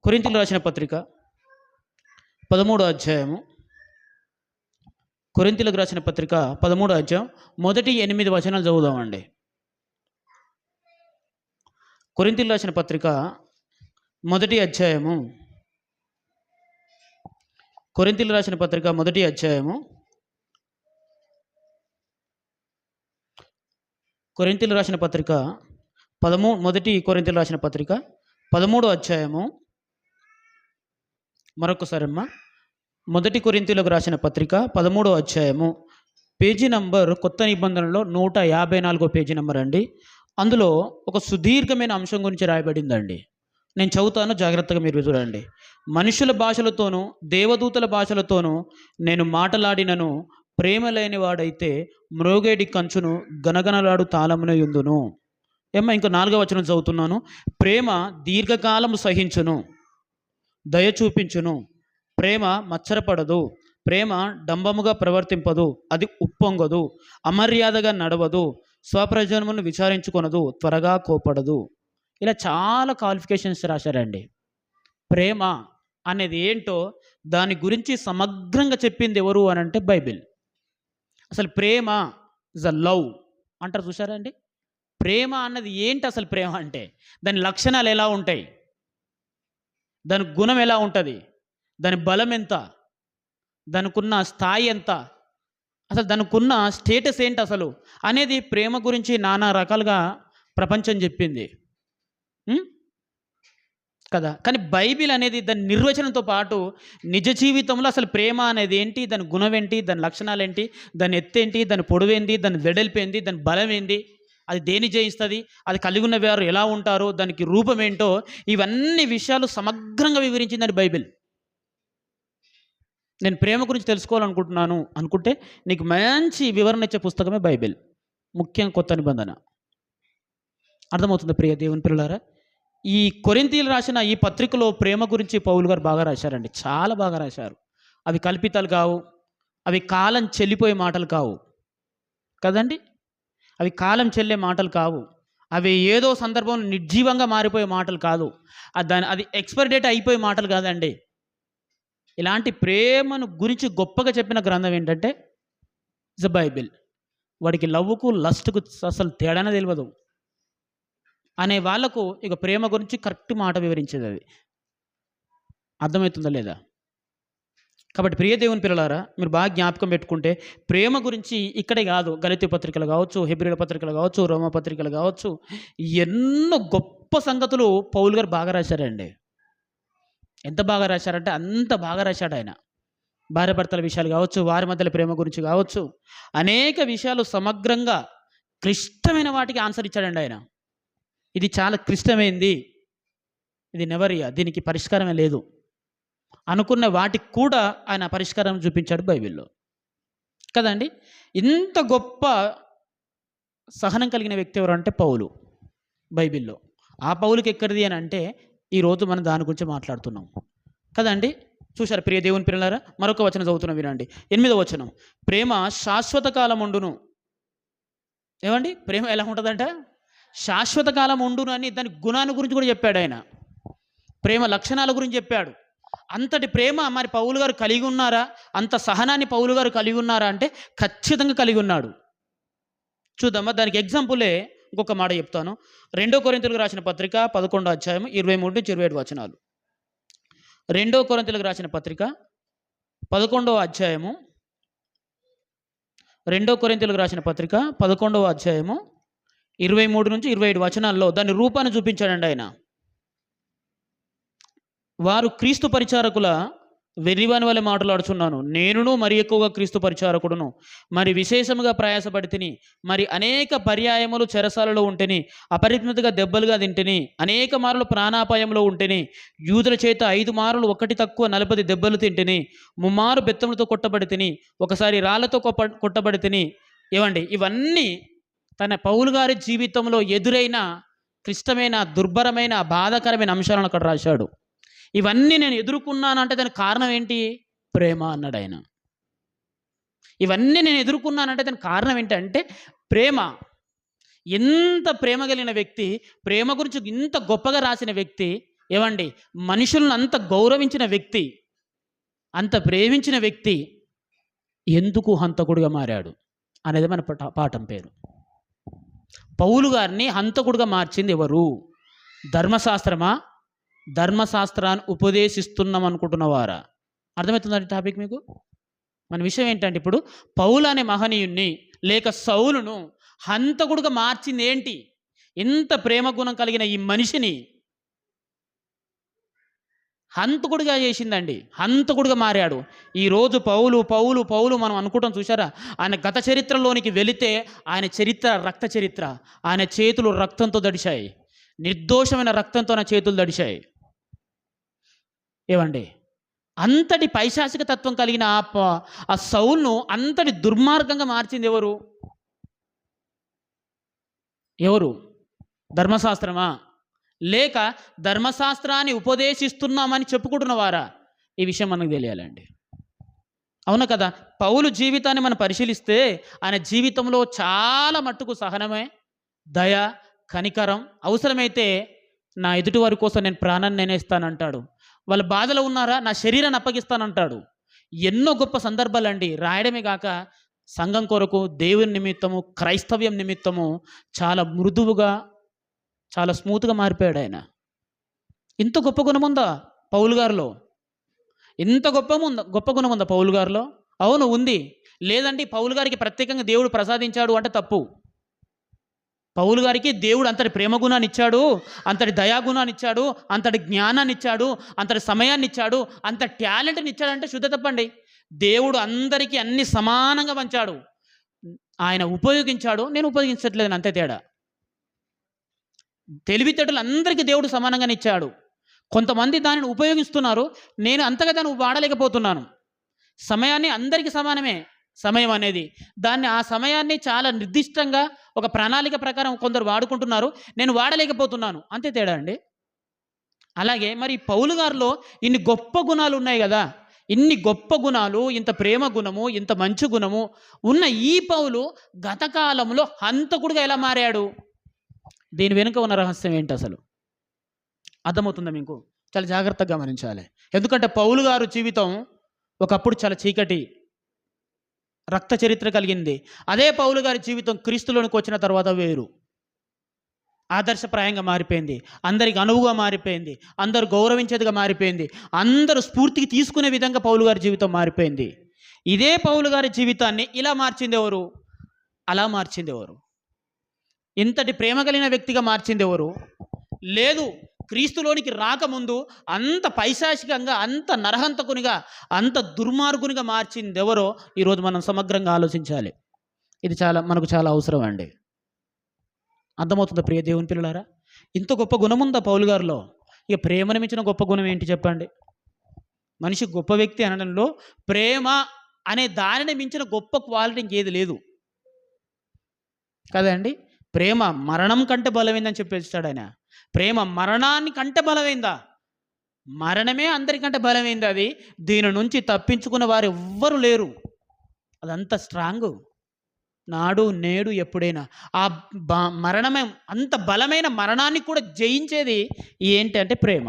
కొరింథీయులకు రాసిన పత్రిక 13వ అధ్యాయము. కొరింథీయులకు రాసిన పత్రిక 13వ అధ్యాయం మొదటి 8 వచనాలు చదువుదామండి. కొరింథీయులకు రాసిన పత్రిక మొదటి అధ్యాయము. కొరింథీయులకు రాసిన పత్రిక మొదటి అధ్యాయము. కొరింథీయులకు రాసిన పత్రిక మొదటి కొరింథీయులకు రాసిన పత్రిక 13వ అధ్యాయము. మరొకసారి అమ్మా, మొదటి కొరింథీయులకు రాసిన పత్రిక 13వ అధ్యాయము, పేజీ నంబర్ కొత్త నిబంధనలో 154 పేజీ నంబర్ అండి. అందులో ఒక సుదీర్ఘమైన అంశం గురించి రాయబడిందండి. నేను చదువుతాను, జాగ్రత్తగా మీరు చూడండి. మనుషుల భాషలతోనూ దేవదూతల భాషలతోనూ నేను మాటలాడినను ప్రేమ లేని వాడైతే మ్రోగేడి కంచును గనగనలాడు తాళమున యుందును. ఏమ్మా, ఇంకా 4వ వచనం చదువుతున్నాను. ప్రేమ దీర్ఘకాలము సహించును, దయ చూపించును, ప్రేమ మచ్చరపడదు, ప్రేమ డంబముగా ప్రవర్తింపదు, అది ఉప్పొంగదు, అమర్యాదగా నడవదు, స్వప్రయోజనమును విచారించుకొనదు, త్వరగా కోపడదు. ఇలా చాలా క్వాలిఫికేషన్స్ రాశారండి. ప్రేమ అనేది ఏంటో దాని గురించి సమగ్రంగా చెప్పింది ఎవరు అని అంటే బైబిల్. అసలు ప్రేమ ఇస్ అ లవ్ అంటారు, చూసారా అండి? ప్రేమ అన్నది ఏంటి? అసలు ప్రేమ అంటే దాని లక్షణాలు ఎలా ఉంటాయి, దాని గుణం ఎలా ఉంటుంది, దాని బలం ఎంత, దానికున్న స్థాయి ఎంత, అసలు దానికున్న స్టేటస్ ఏంటి అసలు అనేది ప్రేమ గురించి నానా రకాలుగా ప్రపంచం చెప్పింది కదా. కానీ బైబిల్ అనేది దాని నిర్వచనంతో పాటు నిజ జీవితంలో అసలు ప్రేమ అనేది ఏంటి, దాని గుణం ఏంటి, దాని లక్షణాలు ఏంటి, దాని ఎత్తేంటి, దాని పొడవేంది, దాని వెడల్పేంది, దాని బలం ఏంది, అది దేని జయిస్తుంది, అది కలిగి ఉన్న వారు ఎలా ఉంటారో, దానికి రూపం ఏంటో, ఇవన్నీ విషయాలు సమగ్రంగా వివరించిందని బైబిల్. నేను ప్రేమ గురించి తెలుసుకోవాలనుకుంటున్నాను అనుకుంటే నీకు మంచి వివరణ ఇచ్చే పుస్తకమే బైబిల్, ముఖ్యంగా కొత్త నిబంధన. అర్థమవుతుంది ప్రియ దేవుని పిల్లలారా? ఈ కొరింథీయులు రాసిన ఈ పత్రికలో ప్రేమ గురించి పౌలు గారు బాగా రాశారండి, చాలా బాగా రాశారు. అవి కల్పితాలు కావు, అవి కాలం చెల్లిపోయే మాటలు కావు కదండి, అవి కాలం చెల్లే మాటలు కావు, అవి ఏదో సందర్భంలో నిర్జీవంగా మారిపోయే మాటలు కాదు, అది ఎక్స్పైరీ డేట్ అయిపోయే మాటలు కాదండి. ఇలాంటి ప్రేమను గురించి గొప్పగా చెప్పిన గ్రంథం ఏంటంటే ఇట్స్ ద బైబిల్. వాడికి లవ్వుకు లస్ట్కు అసలు తేడానే తెలియదు అనే వాళ్లకు ఇక ప్రేమ గురించి కరెక్ట్ మాట వివరించేది అది. అర్థమవుతుందా లేదా? కాబట్టి ప్రియ దేవుని పిల్లలారా, మీరు బాగా జ్ఞాపకం పెట్టుకుంటే ప్రేమ గురించి ఇక్కడే కాదు, గలతీ పత్రికలు కావచ్చు, హెబ్రీల పత్రికలు కావచ్చు, రోమా పత్రికలు కావచ్చు, ఎన్నో గొప్ప సంగతులు పౌలు గారు బాగా రాశారండి. ఎంత బాగా రాశారంటే అంత బాగా రాశాడు ఆయన. భార్యాభర్తల విషయాలు కావచ్చు, వారి మధ్యలో ప్రేమ గురించి కావచ్చు, అనేక విషయాలు సమగ్రంగా క్లిష్టమైన వాటికి ఆన్సర్ ఇచ్చాడండి ఆయన. ఇది చాలా క్లిష్టమైంది, ఇది నెవరియా, దీనికి పరిష్కారమే లేదు అనుకున్న వాటికి కూడా ఆయన పరిష్కారం చూపించాడు బైబిల్లో కదండి. ఇంత గొప్ప సహనం కలిగిన వ్యక్తి ఎవరు అంటే పౌలు బైబిల్లో. ఆ పౌలుకి ఎక్కడిది అని అంటే ఈరోజు మనం దాని గురించి మాట్లాడుతున్నాం కదండి. చూశారు ప్రియ దేవుని పిల్లలారా? మరొక వచనం చదువుతున్నాం, వినండి. 8వ వచనం. ప్రేమ శాశ్వత కాలం ఉండును. ఏమండి, ప్రేమ ఎలా ఉంటుందంట? శాశ్వత కాలం ఉండును అని దాని గుణాన్ని గురించి కూడా చెప్పాడు ఆయన. ప్రేమ లక్షణాల గురించి చెప్పాడు. అంతటి ప్రేమ మరి పౌలు గారు కలిగి ఉన్నారా? అంత సహనాన్ని పౌలు గారు కలిగి ఉన్నారా అంటే ఖచ్చితంగా కలిగి ఉన్నాడు. చూద్దామా, దానికి ఎగ్జాంపులే ఇంకొక మాట చెప్తాను. 2 కొరింథీయులకు రాసిన పత్రిక 11వ అధ్యాయం 23-27 వచనాలు. 2 కొరింథీయులకు రాసిన పత్రిక 11వ అధ్యాయము, 2 కొరింథీయులకు రాసిన పత్రిక 11వ అధ్యాయము 23-27 వచనాల్లో దాని రూపాన్ని చూపించాడండి ఆయన. వారు క్రీస్తు పరిచారకుల వెర్రివాని వలె మాట్లాడుచున్నాను, నేనును మరి ఎక్కువగా క్రీస్తు పరిచారకుడును, మరి విశేషముగా ప్రయాసపడి తిని, మరి అనేక పర్యాయములు చెరసాలలో ఉంటేని, అపరిమితగా దెబ్బలుగా తింటిని, అనేక మారులు ప్రాణాపాయంలో ఉంటేని, యూదుల చేత 5 మారులు 1 తక్కువ 40 దెబ్బలు తింటిని, 3 మారు బెత్తములతో కొట్టబడి తిని, ఒకసారి రాళ్లతో కొట్టబడి తిని. ఏమండి, ఇవన్నీ తన పౌలు గారి జీవితంలో ఎదురైన క్లిష్టమైన, దుర్భరమైన, బాధాకరమైన అంశాలను అక్కడ రాశాడు. ఇవన్నీ నేను ఎదుర్కొన్నానంటే దానికి కారణం ఏంటి? ప్రేమ అన్నాడు ఆయన. ఇవన్నీ నేను ఎదుర్కొన్నానంటే దానికి కారణం ఏంటంటే ప్రేమ. ఎంత ప్రేమ కలిగిన వ్యక్తి, ప్రేమ గురించి ఇంత గొప్పగా రాసిన వ్యక్తి ఏవండి, మనుషులను అంత గౌరవించిన వ్యక్తి, అంత ప్రేమించిన వ్యక్తి ఎందుకు హంతకుడిగా మారాడు అనేది మన పాఠం పేరు. పౌలు గారిని హంతకుడిగా మార్చింది ఎవరు? ధర్మశాస్త్రమా? ధర్మశాస్త్రాన్ని ఉపదేశిస్తున్నాం అనుకుంటున్నవారా? అర్థమవుతుందండి టాపిక్ మీకు? మన విషయం ఏంటంటే, ఇప్పుడు పౌలు అనే మహనీయుణ్ణి లేక సౌలును హంతకుడిగా మార్చింది ఏంటి? ఇంత ప్రేమ గుణం కలిగిన ఈ మనిషిని హంతకుడిగా చేసిందండి. హంతకుడిగా మారాడు. ఈరోజు పౌలు పౌలు పౌలు మనం అనుకుంటాం చూసారా? ఆయన గత చరిత్రలోనికి వెళితే ఆయన చరిత్ర రక్త చరిత్ర. ఆయన చేతులు రక్తంతో దడిశాయి. నిర్దోషమైన రక్తంతో నా చేతులు దడిశాయి. ఏవండి, అంతటి పైశాచిక తత్వం కలిగిన ఆ సౌలును అంతటి దుర్మార్గంగా మార్చింది ఎవరు? ఎవరు? ధర్మశాస్త్రమా? లేక ధర్మశాస్త్రాన్ని ఉపదేశిస్తున్నామని చెప్పుకుంటున్నవారా? ఈ విషయం మనకు తెలియాలండి. అవునా కదా? పౌలు జీవితాన్ని మనం పరిశీలిస్తే ఆయన జీవితంలో చాలా మట్టుకు సహనమే, దయ, కనికరం, అవసరమైతే నా ఎదుటి వారి కోసం నేను ప్రాణాన్ని నేనేస్తానంటాడు. వాళ్ళ బాధలో ఉన్నారా, నా శరీరాన్ని అప్పగిస్తానంటాడు. ఎన్నో గొప్ప సందర్భాలండి. రాయడమే కాక సంఘం కొరకు, దేవుని నిమిత్తము, క్రైస్తవ్యం నిమిత్తము చాలా మృదువుగా, చాలా స్మూత్గా మారిపోయాడు ఆయన. ఇంత గొప్ప గుణం ఉందా పౌలు గారిలో? ఇంత గొప్ప గుణం ఉందా పౌలు గారిలో? అవును, ఉంది. లేదంటే పౌలు గారికి ప్రత్యేకంగా దేవుడు ప్రసాదించాడు అంటే తప్పు. పౌలు గారికి దేవుడు అంతటి ప్రేమ గుణాన్ని ఇచ్చాడు, అంతటి దయాగుణాన్ని ఇచ్చాడు, అంతటి జ్ఞానాన్ని ఇచ్చాడు, అంతటి సమయాన్ని ఇచ్చాడు, అంత టాలెంట్ని ఇచ్చాడంటే శుద్ధ తప్పండి. దేవుడు అందరికీ అన్ని సమానంగా పంచాడు. ఆయన ఉపయోగించాడు, నేను ఉపయోగించట్లేదు, అంతే తేడా. తెలివితేటలు అందరికీ దేవుడు సమానంగానే ఇచ్చాడు. కొంతమంది దానిని ఉపయోగిస్తున్నారు, నేను అంతగా దాన్ని వాడలేకపోతున్నాను. సమయాన్ని అందరికీ సమానమే. సమయం అనేది దాన్ని, ఆ సమయాన్ని చాలా నిర్దిష్టంగా ఒక ప్రణాళిక ప్రకారం కొందరు వాడుకుంటున్నారు, నేను వాడలేకపోతున్నాను, అంతే తేడా అండి. అలాగే మరి పౌలు గారిలో ఇన్ని గొప్ప గుణాలు ఉన్నాయి కదా, ఇన్ని గొప్ప గుణాలు, ఇంత ప్రేమ గుణము, ఇంత మంచి గుణము ఉన్న ఈ పౌలు గత కాలంలో హంతకుడిగా ఎలా మారాడు? దీని వెనుక ఉన్న రహస్యం ఏంటి అసలు? అర్థమవుతుందా మీకు? చాలా జాగ్రత్తగా గమనించాలి. ఎందుకంటే పౌలు గారు జీవితం ఒకప్పుడు చాలా చీకటి రక్త చరిత్ర కలిగింది. అదే పౌలు గారి జీవితం క్రీస్తులోనికి వచ్చిన తర్వాత వేరు, ఆదర్శప్రాయంగా మారిపోయింది, అందరికి అనువుగా మారిపోయింది, అందరూ గౌరవించేదిగా మారిపోయింది, అందరూ స్ఫూర్తికి తీసుకునే విధంగా పౌలు గారి జీవితం మారిపోయింది. ఇదే పౌలు గారి జీవితాన్ని ఇలా మార్చింది ఎవరు? అలా మార్చింది ఎవరు? ఇంతటి ప్రేమ కలిగిన వ్యక్తిగా మార్చింది ఎవరు? లేదు, క్రీస్తులోనికి రాకముందు అంత పైశాచికంగా, అంత నరహంతకునిగా, అంత దుర్మార్గునిగా మార్చింది ఎవరో ఈరోజు మనం సమగ్రంగా ఆలోచించాలి. ఇది మనకు చాలా అవసరం అండి. అర్థమవుతుందా ప్రియ దేవుని పిల్లలారా? ఇంత గొప్ప గుణం ఉందా పౌలు గారిలో? ఇక ప్రేమను మించిన గొప్ప గుణం ఏంటి చెప్పండి? మనిషి గొప్ప వ్యక్తి అనడంలో ప్రేమ అనే దానిని మించిన గొప్ప క్వాలిటీ ఇంకేది లేదు కదండి. ప్రేమ మరణం కంటే బలమైందని చెప్పేస్తాడు ఆయన. ప్రేమ మరణాన్ని కంటే బలమైందా? మరణమే అందరికంటే బలమైంది. అది దీని నుంచి తప్పించుకున్న వారు ఎవ్వరు లేరు. అదంత స్ట్రాంగు, నాడు నేడు ఎప్పుడైనా. ఆ మరణమే, అంత బలమైన మరణాన్ని కూడా జయించేది ఏంటి అంటే ప్రేమ.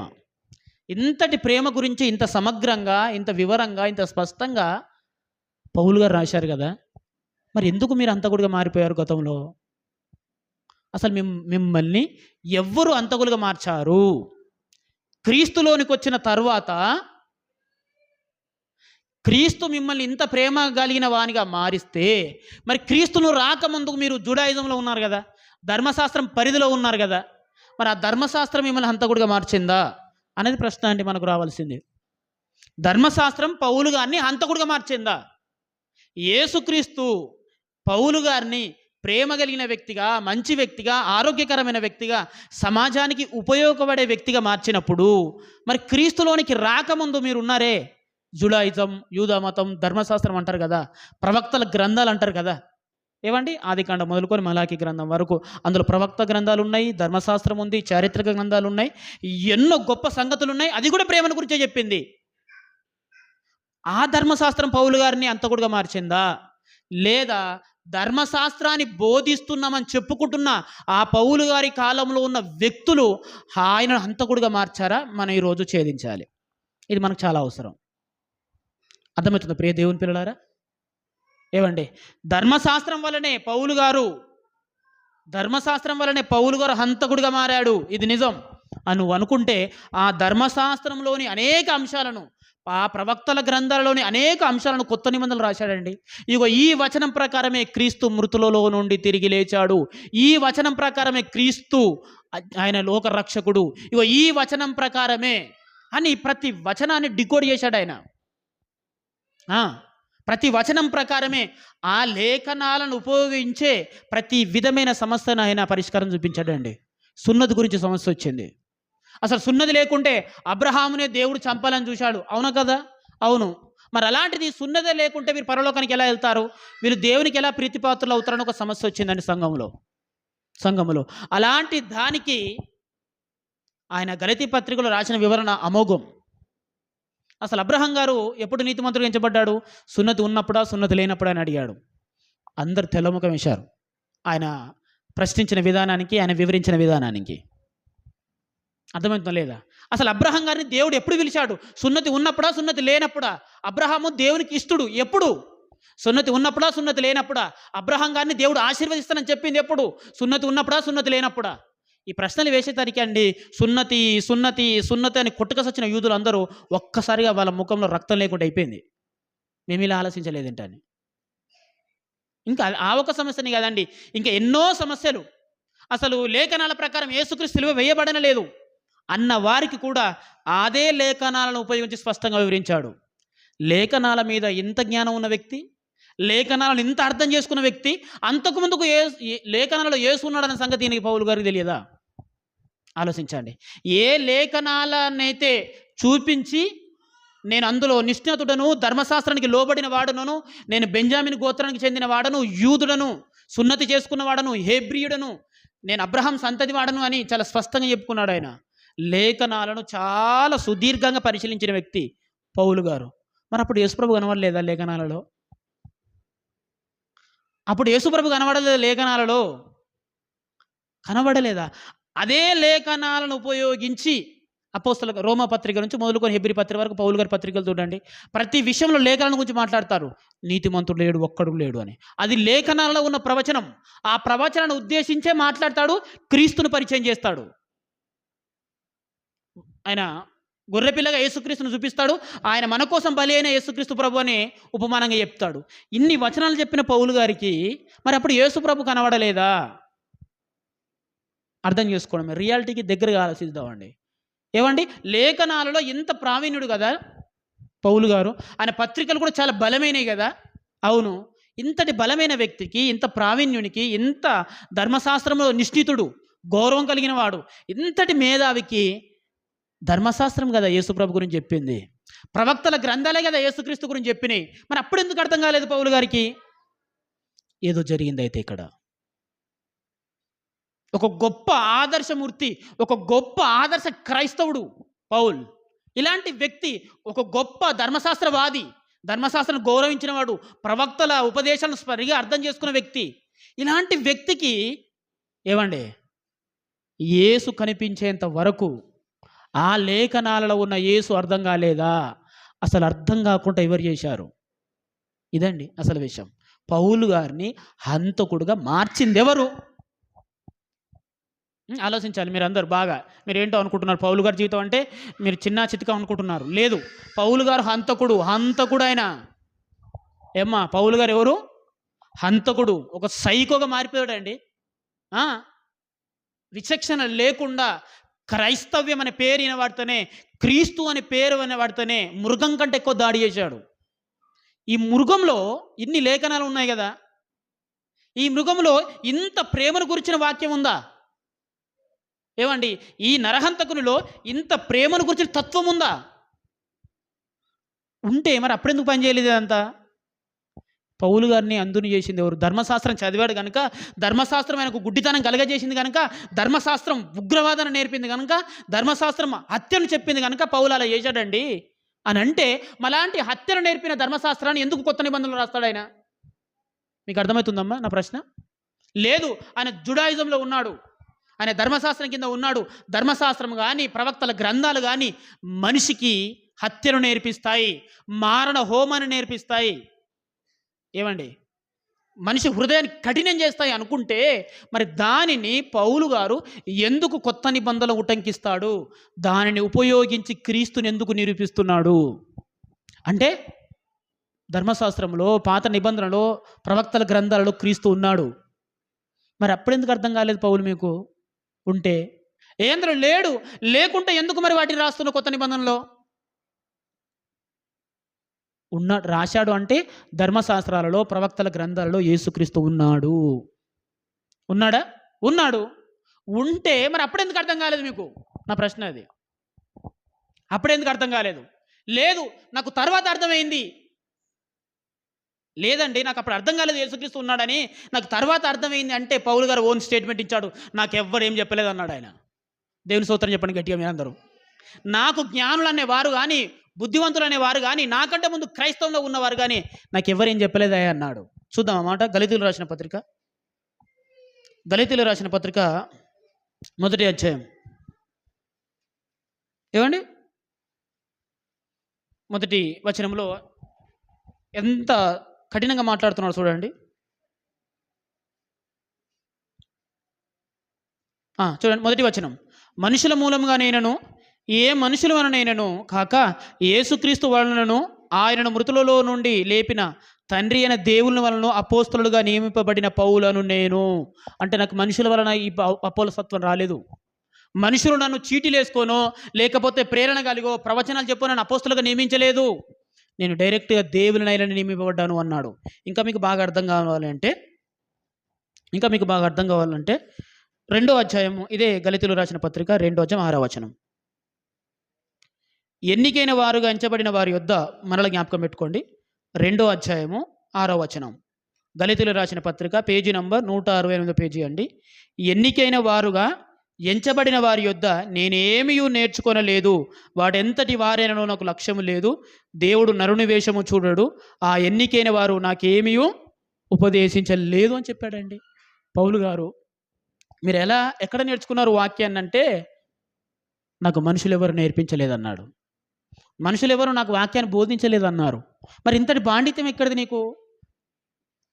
ఇంతటి ప్రేమ గురించి ఇంత సమగ్రంగా, ఇంత వివరంగా, ఇంత స్పష్టంగా పౌలు గారు రాశారు కదా. మరి ఎందుకు మీరు హంతకుడిగా మారిపోయారు గతంలో? అసలు మిమ్మల్ని ఎవ్వరు హంతకులుగా మార్చారు? క్రీస్తులోనికి వచ్చిన తర్వాత క్రీస్తు మిమ్మల్ని ఇంత ప్రేమ కలిగిన వానిగా మారిస్తే, మరి క్రీస్తును రాకముందుకు మీరు జుడాయిజంలో ఉన్నారు కదా, ధర్మశాస్త్రం పరిధిలో ఉన్నారు కదా, మరి ఆ ధర్మశాస్త్రం మిమ్మల్ని హంతకుడిగా మార్చిందా అనేది ప్రశ్న అండి మనకు రావాల్సింది. ధర్మశాస్త్రం పౌలు గారిని హంతకుడిగా మార్చిందా? యేసుక్రీస్తు పౌలు గారిని ప్రేమ కలిగిన వ్యక్తిగా, మంచి వ్యక్తిగా, ఆరోగ్యకరమైన వ్యక్తిగా, సమాజానికి ఉపయోగపడే వ్యక్తిగా మార్చినప్పుడు, మరి క్రీస్తులోనికి రాకముందు మీరు ఉన్నారే, జుడాయిజం, యూదా మతం, ధర్మశాస్త్రం అంటారు కదా, ప్రవక్తల గ్రంథాలు అంటారు కదా, ఏమండి ఆదికాండం మొదలుకొని మలాకి గ్రంథం వరకు అందులో ప్రవక్త గ్రంథాలు ఉన్నాయి, ధర్మశాస్త్రం ఉంది, చారిత్రక గ్రంథాలు ఉన్నాయి, ఎన్నో గొప్ప సంగతులు ఉన్నాయి. అది కూడా ప్రేమను గురించే చెప్పింది. ఆ ధర్మశాస్త్రం పౌలు గారిని హంతకుడిగా మార్చిందా? లేదా ధర్మశాస్త్రాన్ని బోధిస్తున్నామని చెప్పుకుంటున్న ఆ పౌలు గారి కాలంలో ఉన్న వ్యక్తులు ఆయన హంతకుడిగా మార్చారా? మనం ఈరోజు ఛేదించాలి. ఇది మనకు చాలా అవసరం. అర్థమవుతుంది ప్రియ దేవుని పిల్లలారా? ఏమండి, ధర్మశాస్త్రం వల్లనే పౌలు గారు హంతకుడిగా మారాడు, ఇది నిజం అని నువ్వు అనుకుంటే, ఆ ధర్మశాస్త్రంలోని అనేక అంశాలను, ఆ ప్రవక్తల గ్రంథాలలోని అనేక అంశాలను కొత్త నిబంధనలు రాశాడండి. ఇగో ఈ వచనం ప్రకారమే క్రీస్తు మృతులలో నుండి తిరిగి లేచాడు, ఈ వచనం ప్రకారమే క్రీస్తు ఆయన లోక రక్షకుడు, ఇగో ఈ వచనం ప్రకారమే అని ప్రతి వచనాన్ని డికోడ్ చేశాడు ఆయన. ప్రతి వచనం ప్రకారమే ఆ లేఖనాలను ఉపయోగించే ప్రతి విధమైన సమస్యను ఆయన పరిష్కారం చూపించాడండి. సున్నతి గురించి సమస్య వచ్చింది. అసలు సున్నతి లేకుంటే అబ్రహామునే దేవుడు చంపాలని చూశాడు, అవునా కదా? అవును. మరి అలాంటిది సున్నతి లేకుంటే మీరు పరలోకానికి ఎలా వెళ్తారు, మీరు దేవునికి ఎలా ప్రీతిపాత్రులు అవుతారని ఒక సమస్య వచ్చిందండి సంఘములో. అలాంటి దానికి ఆయన గలతీ పత్రికలో రాసిన వివరణ అమోఘం. అసలు అబ్రహాం గారు ఎప్పుడు నీతిమంతుడు ఎంచబడ్డాడు? సున్నతి ఉన్నప్పుడా సున్నతి లేనప్పుడా అని అడిగాడు. అందరు తెల్లముఖం వేశారు ఆయన ప్రశ్నించిన విధానానికి, ఆయన వివరించిన విధానానికి. అర్థమవుతుందా లేదా? అసలు అబ్రహాం గారిని దేవుడు ఎప్పుడు పిలిచాడు? సున్నతి ఉన్నప్పుడా సున్నతి లేనప్పుడా? అబ్రహాము దేవునికి ఇష్టడు ఎప్పుడు? సున్నతి ఉన్నప్పుడా సున్నతి లేనప్పుడా? అబ్రహాం గారిని దేవుడు ఆశీర్వదిస్తానని చెప్పింది ఎప్పుడు? సున్నతి ఉన్నప్పుడా సున్నతి లేనప్పుడా? ఈ ప్రశ్నలు వేసేసరికి అండి సున్నతి అని కొట్టుకసొచ్చిన యూదులు అందరూ ఒక్కసారిగా వాళ్ళ ముఖంలో రక్తం లేకుండా అయిపోయింది. మేము ఇలా ఆలోచించలేదేంటని. ఇంకా ఆ ఒక సమస్యని కదండి, ఇంకా ఎన్నో సమస్యలు. అసలు లేఖనాల ప్రకారం యేసుక్రీస్తు సిలువ వేయబడనలేదు అన్న వారికి కూడా అదే లేఖనాలను ఉపయోగించి స్పష్టంగా వివరించాడు. లేఖనాల మీద ఇంత జ్ఞానం ఉన్న వ్యక్తి, లేఖనాలను ఇంత అర్థం చేసుకున్న వ్యక్తి, అంతకుముందుకు లేఖనాలలో యేసు ఉన్నాడన్న సంగతి ఈయనకి పౌలు గారికి తెలియదా? ఆలోచించండి. ఏ లేఖనాలనైతే చూపించి నేను అందులో నిష్ణాతుడను, ధర్మశాస్త్రానికి లోబడిన వాడును, నేను బెంజామిన్ గోత్రానికి చెందిన వాడను, యూదుడను, సున్నతి చేసుకున్న వాడను, హెబ్రీయుడను, నేను అబ్రహాం సంతతి వాడను అని చాలా స్పష్టంగా చెప్పుకున్నాడు ఆయన. లేఖనాలను చాలా సుదీర్ఘంగా పరిశీలించిన వ్యక్తి పౌలు గారు. మరి అప్పుడు యేసుప్రభు కనబడలేదా లేఖనాలలో? అప్పుడు యేసుప్రభు కనబడలేదా లేఖనాలలో? కనబడలేదా? అదే లేఖనాలను ఉపయోగించి అపోస్తల రోమా పత్రిక నుంచి మొదలుకొని హెబ్రీ పత్రిక వరకు పౌలు గారి పత్రికలు చూడండి, ప్రతి విషయంలో లేఖనాల గురించి మాట్లాడతారు. నీతిమంతుడు లేడు, ఒక్కడు లేడు అని. అది లేఖనాలలో ఉన్న ప్రవచనం. ఆ ప్రవచనాన్ని ఉద్దేశించే మాట్లాడతాడు, క్రీస్తును పరిచయం చేస్తాడు. ఆయన గొర్రెపిల్లగా యేసుక్రీస్తును చూపిస్తాడు, ఆయన మన కోసం బలి అయిన యేసుక్రీస్తు ప్రభు అని ఉపమానంగా చెప్తాడు. ఇన్ని వచనాలు చెప్పిన పౌలు గారికి మరి అప్పుడు యేసు ప్రభు కనబడలేదా? అర్థం చేసుకోవడం, రియాలిటీకి దగ్గరగా ఆలోచిద్దామండి. ఏమండి, లేఖనాలలో ఇంత ప్రావీణ్యుడు కదా పౌలు గారు, ఆయన పత్రికలు కూడా చాలా బలమైనవి కదా. అవును, ఇంతటి బలమైన వ్యక్తికి, ఇంత ప్రావీణ్యునికి, ఇంత ధర్మశాస్త్రంలో నిష్ఠితుడు, గౌరవం కలిగిన వాడు, ఇంతటి మేధావికి ధర్మశాస్త్రం కదా యేసుప్రభు గురించి చెప్పింది, ప్రవక్తల గ్రంథాలే కదా యేసుక్రీస్తు గురించి చెప్పినాయి. మరి అప్పుడు ఎందుకు అర్థం కాలేదు పౌలు గారికి? ఏదో జరిగింది అయితే ఇక్కడ. ఒక గొప్ప ఆదర్శమూర్తి, ఒక గొప్ప ఆదర్శ క్రైస్తవుడు పౌల్. ఇలాంటి వ్యక్తి ఒక గొప్ప ధర్మశాస్త్రవాది, ధర్మశాస్త్రం గౌరవించిన వాడు, ప్రవక్తల ఉపదేశాలను సరిగా అర్థం చేసుకున్న వ్యక్తి. ఇలాంటి వ్యక్తికి ఏమండి యేసు కనిపించేంత వరకు ఆ లేఖనాలలో ఉన్న యేసు అర్థం కాలేదా? అసలు అర్థం కాకుండా ఎవరు చేశారు? ఇదండి అసలు విషయం. పౌలు గారిని హంతకుడుగా మార్చింది ఎవరు? ఆలోచించాలి మీరు అందరు బాగా. మీరు ఏంటో అనుకుంటున్నారు, పౌలు గారి జీవితం అంటే మీరు చిన్న చితక అనుకుంటున్నారు. లేదు, పౌలు గారు హంతకుడు ఆయన. ఏమ్మా, పౌలు గారు ఎవరు? హంతకుడు, ఒక సైకోగా మారిపోయాడండి. విచక్షణ లేకుండా క్రైస్తవ్యం అనే పేరు అయిన వాడితోనే, క్రీస్తు అనే పేరు అనే వాడితోనే మృగం కంటే ఎక్కువ దాడి చేశాడు. ఈ మృగంలో ఇన్ని లేఖనాలు ఉన్నాయి కదా, ఈ మృగంలో ఇంత ప్రేమను గురించిన వాక్యం ఉందా? ఏమండి, ఈ నరహంతకునిలో ఇంత ప్రేమను గురించిన తత్వం ఉందా? ఉంటే మరి అప్పుడెందుకు పని చేయలేదు అంతా? పౌలు గారిని అందుని చేసింది ఎవరు? ధర్మశాస్త్రం చదివాడు కనుక, ధర్మశాస్త్రం ఆయనకు గుడ్డితనం కలగజేసింది కనుక, ధర్మశాస్త్రం ఉగ్రవాదన నేర్పింది కనుక, ధర్మశాస్త్రం హత్యను చెప్పింది కనుక పౌలు అలా చేశాడండి అని అంటే, మలాంటి హత్యను నేర్పిన ధర్మశాస్త్రాన్ని ఎందుకు కొత్త నిబంధనలు రాస్తాడు ఆయన? మీకు అర్థమవుతుందమ్మా నా ప్రశ్న? లేదు, ఆయన జుడాయిజంలో ఉన్నాడు, ఆయన ధర్మశాస్త్రం కింద ఉన్నాడు. ధర్మశాస్త్రం కానీ ప్రవక్తల గ్రంథాలు కానీ మనిషికి హత్యను నేర్పిస్తాయి, మారణ హోమాన్ని నేర్పిస్తాయి. ఏమండి, మనిషి హృదయాన్ని కఠినం చేస్తాయి అనుకుంటే మరి దానిని పౌలు గారు ఎందుకు కొత్త నిబంధనలు ఉటంకిస్తాడు? దానిని ఉపయోగించి క్రీస్తుని ఎందుకు నిరూపిస్తున్నాడు అంటే, ధర్మశాస్త్రంలో పాత నిబంధనలో ప్రవక్తల గ్రంథాలలో క్రీస్తు ఉన్నాడు. మరి అప్పుడెందుకు అర్థం కాలేదు పౌలు మీకు? ఉంటే ఏంద్ర లేడు, లేకుంటే ఎందుకు మరి వాటిని రాస్తున్న కొత్త నిబంధనలో? రాశాడు అంటే ధర్మశాస్త్రాలలో ప్రవక్తల గ్రంథాలలో యేసుక్రీస్తు ఉన్నాడు. ఉన్నాడా? ఉన్నాడు. ఉంటే మరి అప్పుడెందుకు అర్థం కాలేదు మీకు? నా ప్రశ్న అది. అప్పుడెందుకు అర్థం కాలేదు? లేదు, నాకు తర్వాత అర్థమైంది. లేదండి, నాకు అప్పుడు అర్థం కాలేదు యేసుక్రీస్తు ఉన్నాడని, నాకు తర్వాత అర్థమైంది అంటే పౌలు గారు ఓన్ స్టేట్మెంట్ ఇచ్చాడు. నాకు ఎవ్వరు ఏం చెప్పలేదు అన్నాడు ఆయన. దేవుని స్తోత్రం చెప్పండి గట్టిగా మీరందరూ. నాకు జ్ఞానులు అనేవారు కానీ, బుద్ధివంతులు అనేవారు కానీ, నాకంటే ముందు క్రైస్తవంలో ఉన్నవారు కానీ నాకు ఎవరేం చెప్పలేదా అన్నాడు. చూద్దాం అన్నమాట. గలితీయులు రాసిన పత్రిక, గలితీయులు రాసిన పత్రిక 1వ అధ్యాయం. ఏమండి, 1వ వచనంలో ఎంత కఠినంగా మాట్లాడుతున్నాడు చూడండి. చూడండి 1వ వచనం. మనుషుల మూలంగా నేనను, ఏ మనుషుల వలనైనను కాక యేసుక్రీస్తు వలనను, ఆయనను మృతులలో నుండి లేపిన తండ్రి అయిన దేవుని వలన అపోస్తలుడుగా నియమింపబడిన పౌలను నేను. అంటే నాకు మనుషుల వలన ఈ అపోస్తలత్వం రాలేదు. మనుషులు నన్ను చీటీలేసుకోనో లేకపోతే ప్రేరణ కలిగో ప్రవచనాలు చెప్పో నన్ను అపోస్తలుగా నియమించలేదు. నేను డైరెక్ట్గా దేవుని నైలని నియమింపబడ్డాను అన్నాడు. ఇంకా మీకు బాగా అర్థం కావాలంటే 2వ అధ్యాయం, ఇదే గలితీయులు రాసిన పత్రిక 2వ అధ్యాయం 6వ వచనం. ఎన్నికైన వారుగా ఎంచబడిన వారి యొద్ద, మరల జ్ఞాపకం పెట్టుకోండి, 2వ అధ్యాయము 6వ వచనం. గలితీయులు రాసిన పత్రిక పేజీ నంబర్ 168 పేజీ అండి. ఎన్నికైన వారుగా ఎంచబడిన వారి యొద్ద నేనేమీ నేర్చుకొనలేదు, వాడెంతటి వారైనను నాకు లక్ష్యము లేదు. దేవుడు నరుని వేషము చూడడు, ఆ ఎన్నికైన వారు నాకేమీ ఉపదేశించలేదు అని చెప్పాడండి పౌలు గారు. మీరు ఎక్కడ నేర్చుకున్నారు వాక్యాన్ని అంటే, నాకు మనుషులు ఎవరు నేర్పించలేదన్నాడు. మనుషులు ఎవరు నాకు వాక్యాన్ని బోధించలేదన్నారు. మరి ఇంతటి పాండిత్యం ఎక్కడిది నీకు?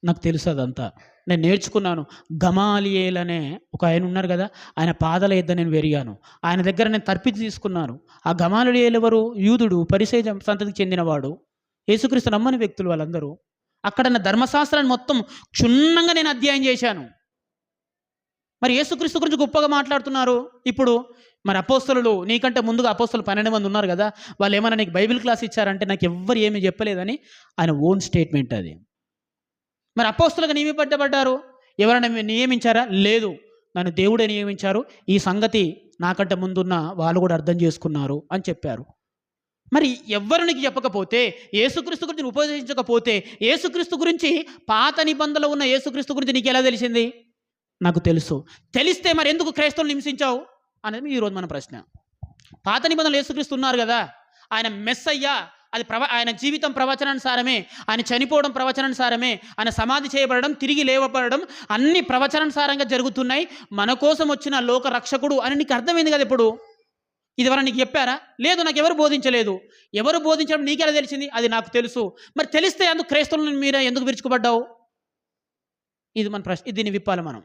నాకు తెలుసు అదంతా, నేను నేర్చుకున్నాను. గమాలియేల్ అనే ఒక ఆయన ఉన్నారు కదా, ఆయన పాదాల యొద్ద నేను వెరిగాను, ఆయన దగ్గర నేను తర్పితి తీసుకున్నాను. ఆ గమాలియేల్ ఎవరు? యూదుడు, పరిసయ్య సంతతికి చెందినవాడు, యేసుక్రీస్తు నమ్మని వ్యక్తులు వాళ్ళందరూ. అక్కడ నా ధర్మశాస్త్రాన్ని మొత్తం క్షుణ్ణంగా నేను అధ్యయనం చేశాను. మరి యేసుక్రీస్తు గురించి గొప్పగా మాట్లాడుతున్నారు. ఇప్పుడు మరి అపోస్తలులు, నీకంటే ముందుగా అపోస్తలు 12 మంది ఉన్నారు కదా, వాళ్ళు ఏమైనా నీకు బైబిల్ క్లాస్ ఇచ్చారంటే నాకు ఎవ్వరు ఏమీ చెప్పలేదని ఆయన ఓన్ స్టేట్మెంట్ అది. మరి అపోస్తలుగా నియమింపబడ్డారు, ఎవరైనా నియమించారా? లేదు, నన్ను దేవుడే నియమించారు. ఈ సంగతి నాకంటే ముందున్న వాళ్ళు కూడా అర్థం చేసుకున్నారు అని చెప్పారు. మరి ఎవ్వరు నీకు చెప్పకపోతే, యేసుక్రీస్తు గురించి ఉపదేశించకపోతే, యేసుక్రీస్తు గురించి పాత నిబంధనలో ఉన్న యేసుక్రీస్తు గురించి నీకు ఎలా తెలిసింది? నాకు తెలుసు. తెలిస్తే మరి ఎందుకు క్రైస్తవులు హింసించావు అనేది ఈరోజు మన ప్రశ్న. పాత నిబంధనలు యేసుక్రీస్తు ఉన్నారు కదా, ఆయన మెస్సయ్య, అది ఆయన జీవితం ప్రవచనానుసారమే, ఆయన చనిపోవడం ప్రవచనానుసారమే, ఆయన సమాధి చేయబడడం, తిరిగి లేవబడడం అన్ని ప్రవచనానుసారంగా జరుగుతున్నాయి. మన కోసం వచ్చిన లోక రక్షకుడు అని నీకు అర్థమైంది కదా. ఇప్పుడు ఇదివరకు నీకు చెప్పారా? లేదు, నాకు ఎవరు బోధించలేదు. ఎవరు బోధించడం నీకెలా తెలిసింది? అది నాకు తెలుసు. మరి తెలిస్తే అందుకు క్రైస్తవులను మీరే ఎందుకు విరుచుకుపడ్డావు? ఇది మన ప్రశ్న. దీన్ని విప్పాలి మనం.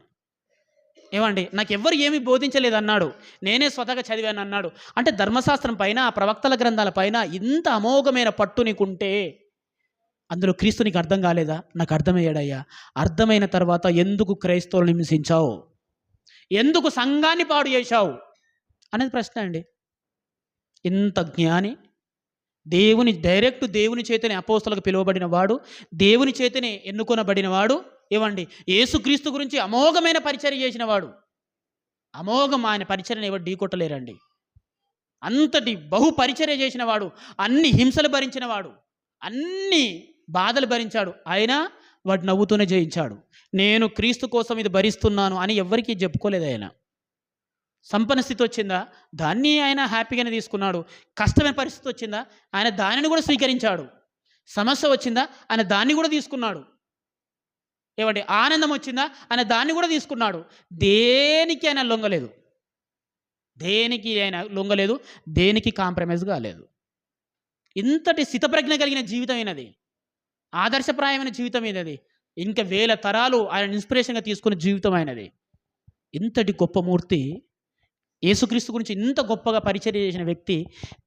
ఏమండి, నాకు ఎవ్వరు ఏమీ బోధించలేదు అన్నాడు, నేనే స్వతహాగా చదివాను అన్నాడు. అంటే ధర్మశాస్త్రం పైన, ప్రవక్తల గ్రంథాల పైన ఇంత అమోఘమైన పట్టు నీకుంటే అందులో క్రీస్తు నీకు అర్థం కాలేదా? నాకు అర్థమయ్యాడయ్యా. అర్థమైన తర్వాత ఎందుకు క్రైస్తవులను హింసించావు, ఎందుకు సంఘాన్ని పాడు చేశావు అనేది ప్రశ్న అండి. ఇంత జ్ఞాని, దేవుని చేతనే అపోస్తలకు పిలువబడిన వాడు, దేవుని చేతనే ఎన్నుకొనబడిన వాడు, ఏమండి యేసుక్రీస్తు గురించి అమోఘమైన పరిచర్య చేసిన వాడు. అమోఘం, ఆయన పరిచర్యను ఎవరు ఢీకొట్టలేరండి. అంతటి బహు పరిచర్య చేసిన వాడు, అన్ని హింసలు భరించిన వాడు, అన్ని బాధలు భరించాడు. అయినా వాడు నవ్వుతూనే జయించాడు. నేను క్రీస్తు కోసం ఇది భరిస్తున్నాను అని ఎవరికీ చెప్పుకోలేదు. ఆయన సంపన్న స్థితి వచ్చిందా, దాన్ని ఆయన హ్యాపీగానే తీసుకున్నాడు. కష్టమైన పరిస్థితి వచ్చిందా, ఆయన దానిని కూడా స్వీకరించాడు. సమస్య వచ్చిందా, ఆయన దాన్ని కూడా తీసుకున్నాడు. ఏమండి ఆనందం వచ్చిందా ఆయన దాన్ని కూడా తీసుకున్నాడు. దేనికి ఆయన లొంగలేదు. దేనికి ఆయన లొంగలేదు. దేనికి కాంప్రమైజ్ కాలేదు. ఇంతటి స్థితప్రజ్ఞ కలిగిన జీవితం అయినది. ఆదర్శప్రాయమైన జీవితం అయినది. ఇంకా వేల తరాలు ఆయన ఇన్స్పిరేషన్గా తీసుకునే జీవితం అయినది. ఇంతటి గొప్ప మూర్తి, యేసుక్రీస్తు గురించి ఇంత గొప్పగా పరిచర్య చేసిన వ్యక్తి,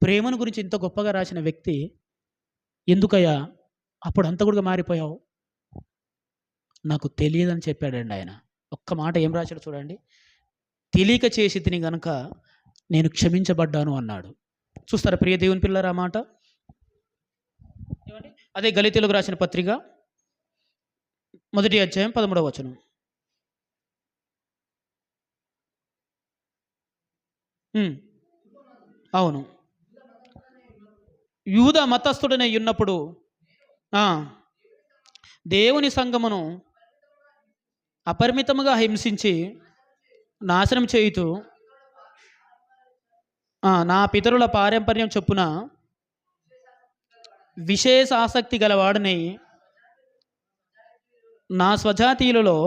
ప్రేమను గురించి ఇంత గొప్పగా రాసిన వ్యక్తి, ఎందుకయ్యా అప్పుడు అంత కూడా మారిపోయావు? నాకు తెలియదని చెప్పాడండి ఆయన. ఒక్క మాట ఏం రాశాడు చూడండి. తెలియక చేసి తిని గనుక నేను క్షమించబడ్డాను అన్నాడు. చూస్తారా ప్రియ దేవుని పిల్లరా మాట? అదే గలితీయులకు రాసిన పత్రిక 1వ అధ్యాయం 13వ వచనం. అవును. యూదా మతస్థుడనే ఉన్నప్పుడు దేవుని సంఘమును అపరిమితముగా హింసించి నాశనం చేయుతూ నా పితరుల పారంపర్యం చొప్పున విశేష ఆసక్తి గలవాడిని నా స్వజాతీయులలో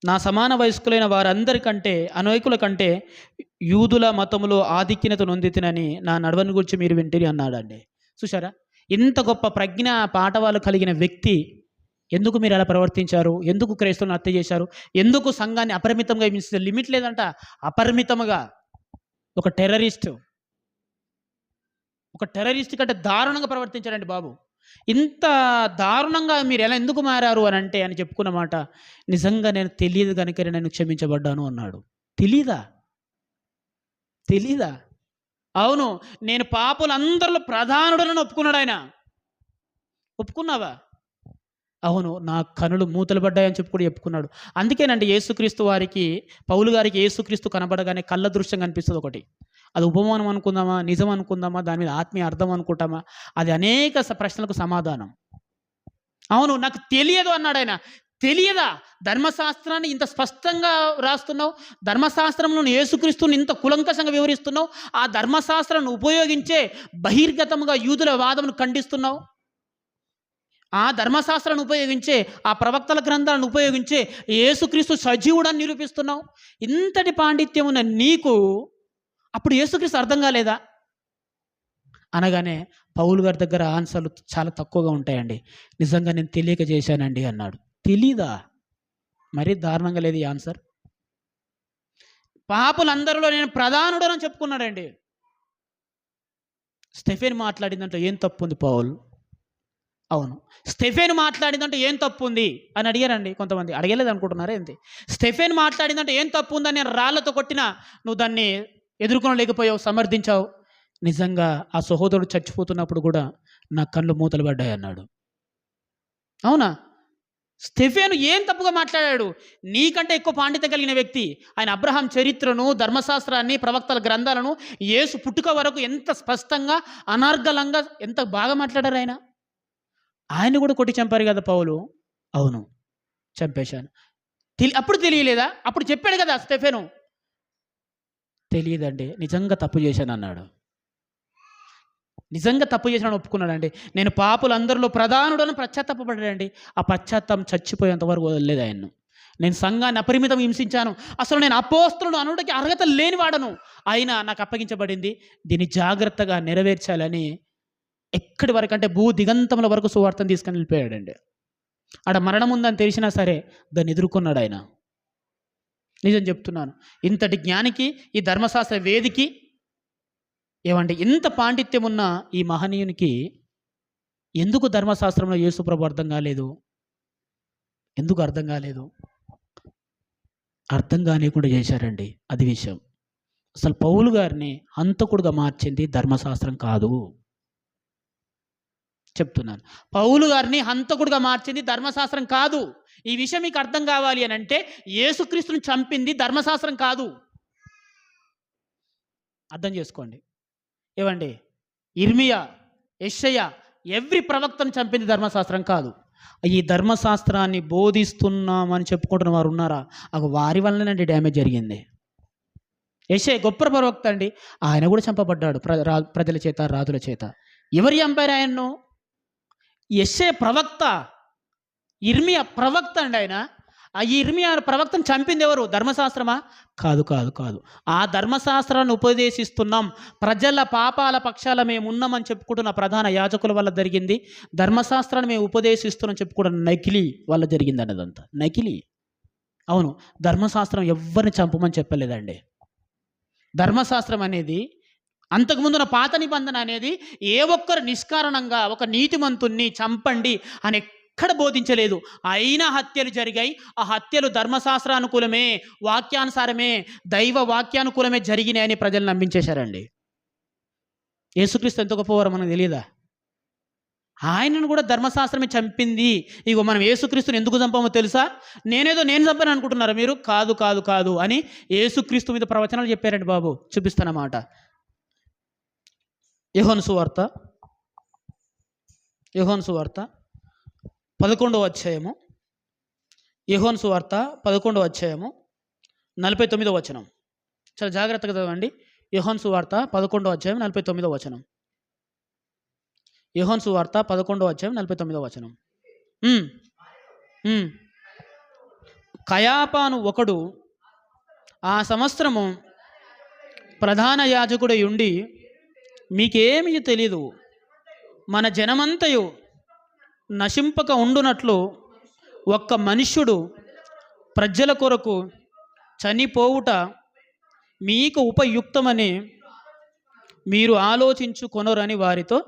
నా సమాన వయస్కులైన వారందరికంటే అనేకుల కంటే యూదుల మతములో ఆధిక్యత నొందితినని నా నడవని గురించి మీరు వింటిరి అన్నాడండి. చూసారా, ఇంత గొప్ప ప్రజ్ఞ పాఠవాలు కలిగిన వ్యక్తి ఎందుకు మీరు అలా ప్రవర్తించారు? ఎందుకు క్రైస్తవులను హత్య చేశారు? ఎందుకు సంఘాన్ని అపరిమితంగా హింసిస్తారు? లిమిట్ లేదంట, అపరిమితంగా. ఒక టెర్రరిస్ట్ కంటే దారుణంగా ప్రవర్తించారండి బాబు. ఇంత దారుణంగా మీరు ఎలా ఎందుకు మారారు అని అంటే అని చెప్పుకున్నమాట, నిజంగా నేను తెలియదు కనుక నేను క్షమించబడ్డాను అన్నాడు. తెలీదా? అవును, నేను పాపులందరిలో ప్రధానుడని ఒప్పుకున్నాడు ఆయన. ఒప్పుకున్నావా? అవును, నా కనులు మూతలు పడ్డాయని చెప్పి కూడా చెప్పుకున్నాడు. అందుకేనండి యేసుక్రీస్తు వారికి, పౌలు గారికి యేసుక్రీస్తు కనబడగానే కళ్ళ దృశ్యం కనిపిస్తుంది ఒకటి. అది ఉపమానం అనుకుందామా, నిజం అనుకుందామా, దాని మీద ఆత్మీయ అర్థం అనుకుంటామా, అది అనేక ప్రశ్నలకు సమాధానం. అవును, నాకు తెలియదు అన్నాడు ఆయన. తెలియదా? ధర్మశాస్త్రాన్ని ఇంత స్పష్టంగా రాస్తున్నావు, ధర్మశాస్త్రంలో యేసుక్రీస్తుని ఇంత కులంకషంగా వివరిస్తున్నావు, ఆ ధర్మశాస్త్రాన్ని ఉపయోగించే బహిర్గతముగా యూదుల వాదమును ఖండిస్తున్నావు, ఆ ధర్మశాస్త్రాన్ని ఉపయోగించే, ఆ ప్రవక్తల గ్రంథాలను ఉపయోగించే యేసుక్రీస్తు సజీవుడని నిరూపిస్తున్నావు. ఇంతటి పాండిత్యం ఉన్న నీకు అప్పుడు యేసుక్రీస్తు అర్థం కాలేదా అనగానే పౌలు గారి దగ్గర ఆన్సర్లు చాలా తక్కువగా ఉంటాయండి. నిజంగా నేను తెలియక చేశానండి అన్నాడు. తెలీదా? మరీ దారుణంగా లేదు ఈ ఆన్సర్. పాపులందరిలో నేను ప్రధానుడని చెప్పుకున్నాడండి. స్టెఫెన్ మాట్లాడిందంటే ఏం తప్పు ఉంది పౌలు? అవును, స్టెఫెన్ మాట్లాడిందంటే ఏం తప్పు ఉంది అని అడిగారండి కొంతమంది. అడగలేదు అనుకుంటున్నారా ఏంటి? స్టెఫెన్ మాట్లాడిందంటే ఏం తప్పు ఉందని నేను రాళ్లతో కొట్టినా నువ్వు దాన్ని ఎదుర్కొనలేకపోయావు, సమర్థించావు. నిజంగా ఆ సహోదరుడు చచ్చిపోతున్నప్పుడు కూడా నా కళ్ళు మూతలు పడ్డాయి అన్నాడు. అవునా? స్టెఫెను ఏం తప్పుగా మాట్లాడాడు? నీకంటే ఎక్కువ పాండిత్యం కలిగిన వ్యక్తి ఆయన. అబ్రహాం చరిత్రను, ధర్మశాస్త్రాన్ని, ప్రవక్తల గ్రంథాలను, యేసు పుట్టుక వరకు ఎంత స్పష్టంగా, అనర్గళంగా, ఎంత బాగా మాట్లాడారు ఆయన. ఆయన కూడా కొట్టి చంపారు కదా పౌలు. అవును, చంపేశాను. అప్పుడు తెలియలేదా? అప్పుడు చెప్పాడు కదా స్టెఫెను. తెలియదండి, నిజంగా తప్పు చేశాను అన్నాడు. నిజంగా తప్పు చేశాను ఒప్పుకున్నాడండి. నేను పాపులందరిలో ప్రధానుడని పశ్చాత్తాపడ్డాడండి. ఆ పశ్చాత్తాపం చచ్చిపోయేంత వరకు వదలలేదు ఆయన్ను. నేను సంఘాన్ని అపరిమితం హింసించాను, అసలు నేను అపోస్తలుడు అనుడికి అర్హత లేనివాడను, అయినా నాకు అప్పగించబడింది, దీన్ని జాగ్రత్తగా నెరవేర్చాలని ఎక్కడి వరకు అంటే భూ దిగంతముల వరకు సువార్తను తీసుకొని వెళ్ళిపోయాడండి. ఆడ మరణం ఉందని తెలిసినా సరే దాన్ని ఎదుర్కొన్నాడు ఆయన. నిజం చెప్తున్నాను, ఇంతటి జ్ఞానికి, ఈ ధర్మశాస్త్ర వేదికి ఏమంటే ఇంత పాండిత్యం ఉన్న ఈ మహనీయునికి ఎందుకు ధర్మశాస్త్రంలో యేసుప్రభు అర్థం కాలేదు? ఎందుకు అర్థం కాలేదు? అర్థం కానివ్వకుండా చేశారండి. అది విషయం. అసలు పౌలు గారిని హంతకుడుగా మార్చింది ధర్మశాస్త్రం కాదు. చెప్తున్నాను, పౌలు గారిని హంతకుడుగా మార్చింది ధర్మశాస్త్రం కాదు. ఈ విషయం మీకు అర్థం కావాలి అని అంటే యేసుక్రీస్తుని చంపింది ధర్మశాస్త్రం కాదు. అర్థం చేసుకోండి. ఏవండి, ఇర్మియా, యెషయా, ఎవ్రీ ప్రవక్తను చంపింది ధర్మశాస్త్రం కాదు. ఈ ధర్మశాస్త్రాన్ని బోధిస్తున్నామని చెప్పుకుంటున్న వారు ఉన్నారా? వారి వల్లనండి డ్యామేజ్ జరిగింది. యెషయా గొప్ప ప్రవక్త అండి, ఆయన కూడా చంపబడ్డాడు ప్రజల చేత, రాజుల చేత. ఎవరు చంపారు ఆయన్ను? యెషయా ప్రవక్త, ఇర్మియా ప్రవక్త అండి ఆయన. ఆ ఇర్మియా ప్రవక్తను చంపింది ఎవరు? ధర్మశాస్త్రమా? కాదు, కాదు, కాదు. ఆ ధర్మశాస్త్రాన్ని ఉపదేశిస్తున్నాం, ప్రజల పాపాల పక్షాల మేము ఉన్నామని చెప్పుకుంటున్న ప్రధాన యాజకుల వల్ల జరిగింది. ధర్మశాస్త్రాన్ని మేము ఉపదేశిస్తున్నాం చెప్పుకుంటున్న నకిలీ వల్ల జరిగింది అన్నదంతా నకిలీ. అవును, ధర్మశాస్త్రం ఎవ్వరిని చంపమని చెప్పలేదండి. ధర్మశాస్త్రం అనేది, అంతకుముందున పాత నిబంధన అనేది ఏ ఒక్కరు నిష్కారణంగా ఒక నీతిమంతుణ్ణి చంపండి అని ఎక్కడ బోధించలేదు. అయినా హత్యలు జరిగాయి. ఆ హత్యలు ధర్మశాస్త్రానుకూలమే, వాక్యానుసారమే, దైవ వాక్యానుకూలమే జరిగినాయని ప్రజలు నమ్మించేశారండి. యేసుక్రీస్తు ఎంత గొప్పవారో మనకు తెలియదా? ఆయనను కూడా ధర్మశాస్త్రమే చంపింది. ఇగో మనం యేసుక్రీస్తుని ఎందుకు చంపామో తెలుసా? నేను చంపాను అనుకుంటున్నారా మీరు? కాదు, కాదు, కాదు అని యేసుక్రీస్తు మీద ప్రవచనాలు చెప్పారండి బాబు. చూపిస్తానమాట. యోహాను సువార్త 11వ అధ్యాయము. యోహాను సువార్త 11వ అధ్యాయము 49వ వచనం. చాలా జాగ్రత్తగా చదవండి. యోహాను సువార్త 11వ అధ్యాయం 49వ వచనం. యోహాను సువార్త 11వ అధ్యాయం 49వ వచనం. కయాపాను ఒకడు ఆ సంవత్సరము ప్రధాన యాజకుడై ఉండి, మీకేమీ తెలీదు, మన జనమంతయు నశింపక ఉండునట్లు ఒక్క మనుష్యుడు ప్రజల కొరకు చనిపోవుట మీకు ఉపయుక్తమని మీరు ఆలోచించుకొనరని వారితో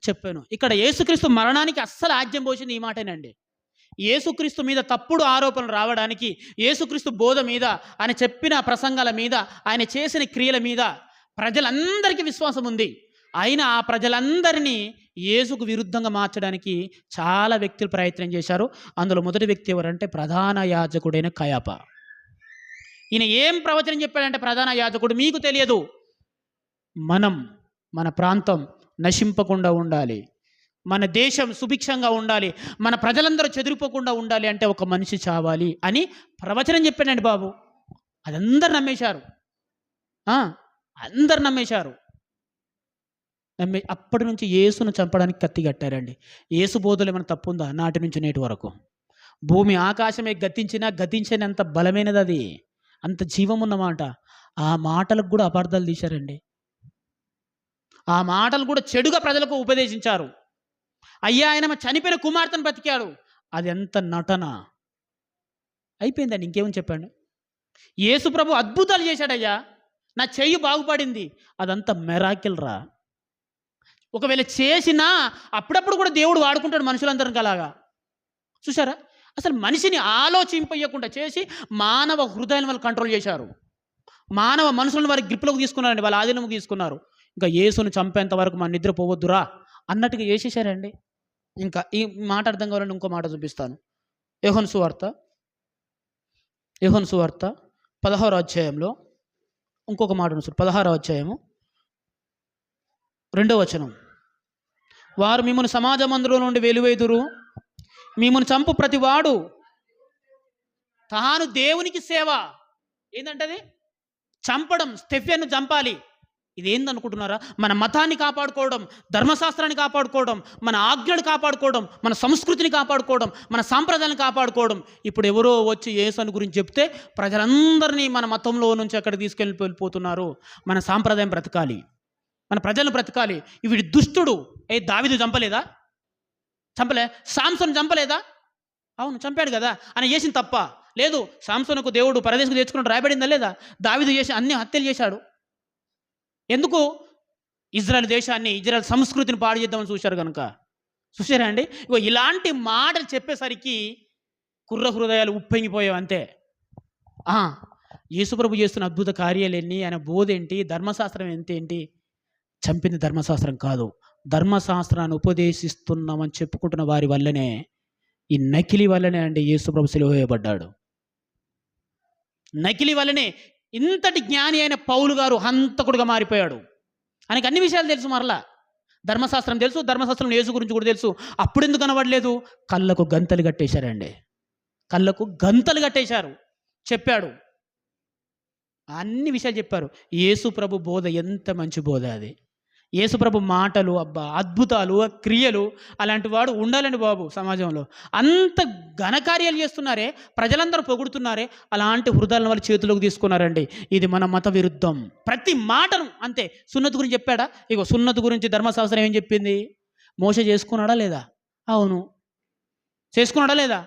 చెప్పాను. ఇక్కడ యేసుక్రీస్తు మరణానికి అస్సలు ఆజ్యం పోసింది ఈ మాటేనండి. యేసుక్రీస్తు మీద తప్పుడు ఆరోపణలు రావడానికి, యేసుక్రీస్తు బోధ మీద, ఆయన చెప్పిన ప్రసంగాల మీద, ఆయన చేసిన క్రియల మీద ప్రజలందరికీ విశ్వాసం ఉంది. అయినా ఆ ప్రజలందరినీ యేసుకు విరుద్ధంగా మార్చడానికి చాలా వ్యక్తులు ప్రయత్నం చేశారు. అందులో మొదటి వ్యక్తి ఎవరంటే ప్రధాన యాజకుడైన కయాప. ఈయన ఏం ప్రవచనం చెప్పాడంటే, ప్రధాన యాజకుడు, మీకు తెలియదు, మన ప్రాంతం నశింపకుండా ఉండాలి, మన దేశం సుభిక్షంగా ఉండాలి, మన ప్రజలందరూ చెదిరిపోకుండా ఉండాలి అంటే ఒక మనిషి చావాలి అని ప్రవచనం చెప్పాడండి బాబు. అది అందరు నమ్మేశారు. అందరు నమ్మేశారు. అప్పటి నుంచి యేసును చంపడానికి కత్తి కట్టారండి. యేసు బోధలు ఏమైనా తప్పు ఉందా? నాటి నుంచి నేటి వరకు భూమి ఆకాశమే గతించినంత బలమైనది అది, అంత జీవం ఉన్నమాట. ఆ మాటలకు కూడా అపార్థాలు తీశారండి. ఆ మాటలు కూడా చెడుగా ప్రజలకు ఉపదేశించారు. అయ్యా, ఆయన చనిపోయిన కుమార్తెను బతికాడు, అది ఎంత నటన అయిపోయిందండి. ఇంకేమని చెప్పండి? యేసు ప్రభు అద్భుతాలు చేశాడయ్యా, నా చెయ్యి బాగుపడింది, అదంతా మెరాకిల్ రా. ఒకవేళ చేసినా అప్పుడప్పుడు కూడా దేవుడు వాడుకుంటాడు మనుషులందరికీ అలాగా. చూసారా? అసలు మనిషిని ఆలోచింపయ్యకుండా చేసి మానవ హృదయాన్ని వాళ్ళు కంట్రోల్ చేశారు. మానవ మనుషులను వారి గ్రిప్లోకి తీసుకున్నారండి, వాళ్ళ ఆధీనంలోకి తీసుకున్నారు. ఇంకా యేసును చంపేంత వరకు మన నిద్రపోవద్దురా అన్నట్టుగా చేసేసారండి. ఇంకా ఈ మాట అర్థం కావాలంటే ఇంకో మాట చూపిస్తాను. యోహాను సువార్త 16వ అధ్యాయంలో ఇంకొక మాట ఉంది. 16వ అధ్యాయము 2వ వచనం. వారు మిమ్మల్ని సమాజ మందిరం నుండి వెలివేయుదురు, మిమ్మల్ని చంపు ప్రతివాడు తాను దేవునికి సేవ. ఏంటంటది? చంపడం. స్టెఫెన్ను చంపాలి. ఇదేందనుకుంటున్నారా? మన మతాన్ని కాపాడుకోవడం, ధర్మశాస్త్రాన్ని కాపాడుకోవడం, మన ఆజ్ఞలు కాపాడుకోవడం, మన సంస్కృతిని కాపాడుకోవడం, మన సాంప్రదాయాన్ని కాపాడుకోవడం. ఇప్పుడు ఎవరో వచ్చి యేసుని గురించి చెప్తే ప్రజలందరినీ మన మతంలో నుంచి అక్కడికి వెళ్ళిపోతున్నారు. మన సాంప్రదాయం బ్రతకాలి, మన ప్రజలను బ్రతకాలి. వీడి దుష్టుడు. దావీదు చంపలేదా? చంపలే. సాంసోను చంపలేదా? అవును, చంపాడు కదా. ఆయన చేసిన తప్ప లేదు. సాంసోనుకు దేవుడు పరదేశకు తెచ్చుకున్నట్టు రాయబడిందా లేదా? దావీదు చేసి అన్ని హత్యలు చేశాడు. ఎందుకు? ఇజ్రాయెల్ దేశాన్ని, ఇజ్రాయెల్ సంస్కృతిని పాడు చేద్దామని చూశారు కనుక. చూశారా అండి? ఇలాంటి మాటలు చెప్పేసరికి కుర్ర హృదయాలు ఉప్పొంగిపోయావు అంతే. యేసుప్రభు చేస్తున్న అద్భుత కార్యాలు ఎన్ని, ఆయన బోధ ఏంటి, ధర్మశాస్త్రం ఏంటి? చంపింది ధర్మశాస్త్రం కాదు, ధర్మశాస్త్రాన్ని ఉపదేశిస్తున్నామని చెప్పుకుంటున్న వారి వల్లనే, ఈ నకిలీ వల్లనే అండి యేసుప్రభు సిలువ వేయబడ్డాడు. నకిలీ వల్లనే ఇంతటి జ్ఞాని అయిన పౌలు గారు హంతకుడుగా మారిపోయాడు. ఆయనకు అన్ని విషయాలు తెలుసు, మరలా ధర్మశాస్త్రం తెలుసు, ధర్మశాస్త్రం యేసు గురించి కూడా తెలుసు. అప్పుడెందుకు కనబడలేదు? కళ్ళకు గంతలు కట్టేశారండి. కళ్ళకు గంతలు కట్టేశారు. చెప్పాడు, అన్ని విషయాలు చెప్పారు. యేసు ప్రభు బోధ ఎంత మంచి బోధ అది. యేసుప్రభు మాటలు, అబ్బా అద్భుతాలు, క్రియలు, అలాంటి వాడు ఉండాలండి బాబు సమాజంలో. అంత ఘనకార్యాలు చేస్తున్నారే, ప్రజలందరూ పొగుడుతున్నారే, అలాంటి హృదయాలను వాళ్ళు చేతిలోకి తీసుకున్నారండి. ఇది మన మత విరుద్ధం. ప్రతి మాటను అంతే. సున్నతి గురించి చెప్పాడా? ఇగో సున్నతి గురించి ధర్మశాస్త్రం ఏం చెప్పింది? మోషే చేసుకున్నాడా లేదా? అవును. చేసుకున్నాడా లేదా?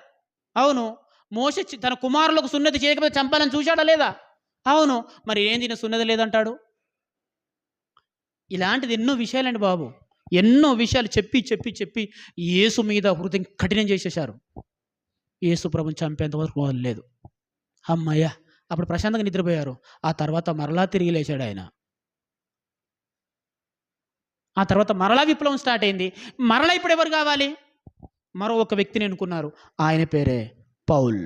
అవును. మోషే తన కుమారులకు సున్నతి చేయకపోతే చంపాలని చూశాడా లేదా? అవును. మరి ఏంది ఈయన సున్నతి లేదంటాడు? ఇలాంటిది ఎన్నో విషయాలండి బాబు. ఎన్నో విషయాలు చెప్పి చెప్పి చెప్పి యేసు మీద హృదయం కఠినం చేసేశారు. యేసు ప్రభుని చంపేంత వరకు వదలలేదు. అమ్మయ్య, అప్పుడు ప్రశాంతంగా నిద్రపోయారు. ఆ తర్వాత మరలా తిరిగి లేచాడు ఆయన. ఆ తర్వాత మరలా విప్లవం స్టార్ట్ అయింది. మరలా ఇప్పుడు ఎవరు కావాలి? మరో ఒక వ్యక్తిని ఎన్నుకున్నారు. ఆయన పేరే పౌల్.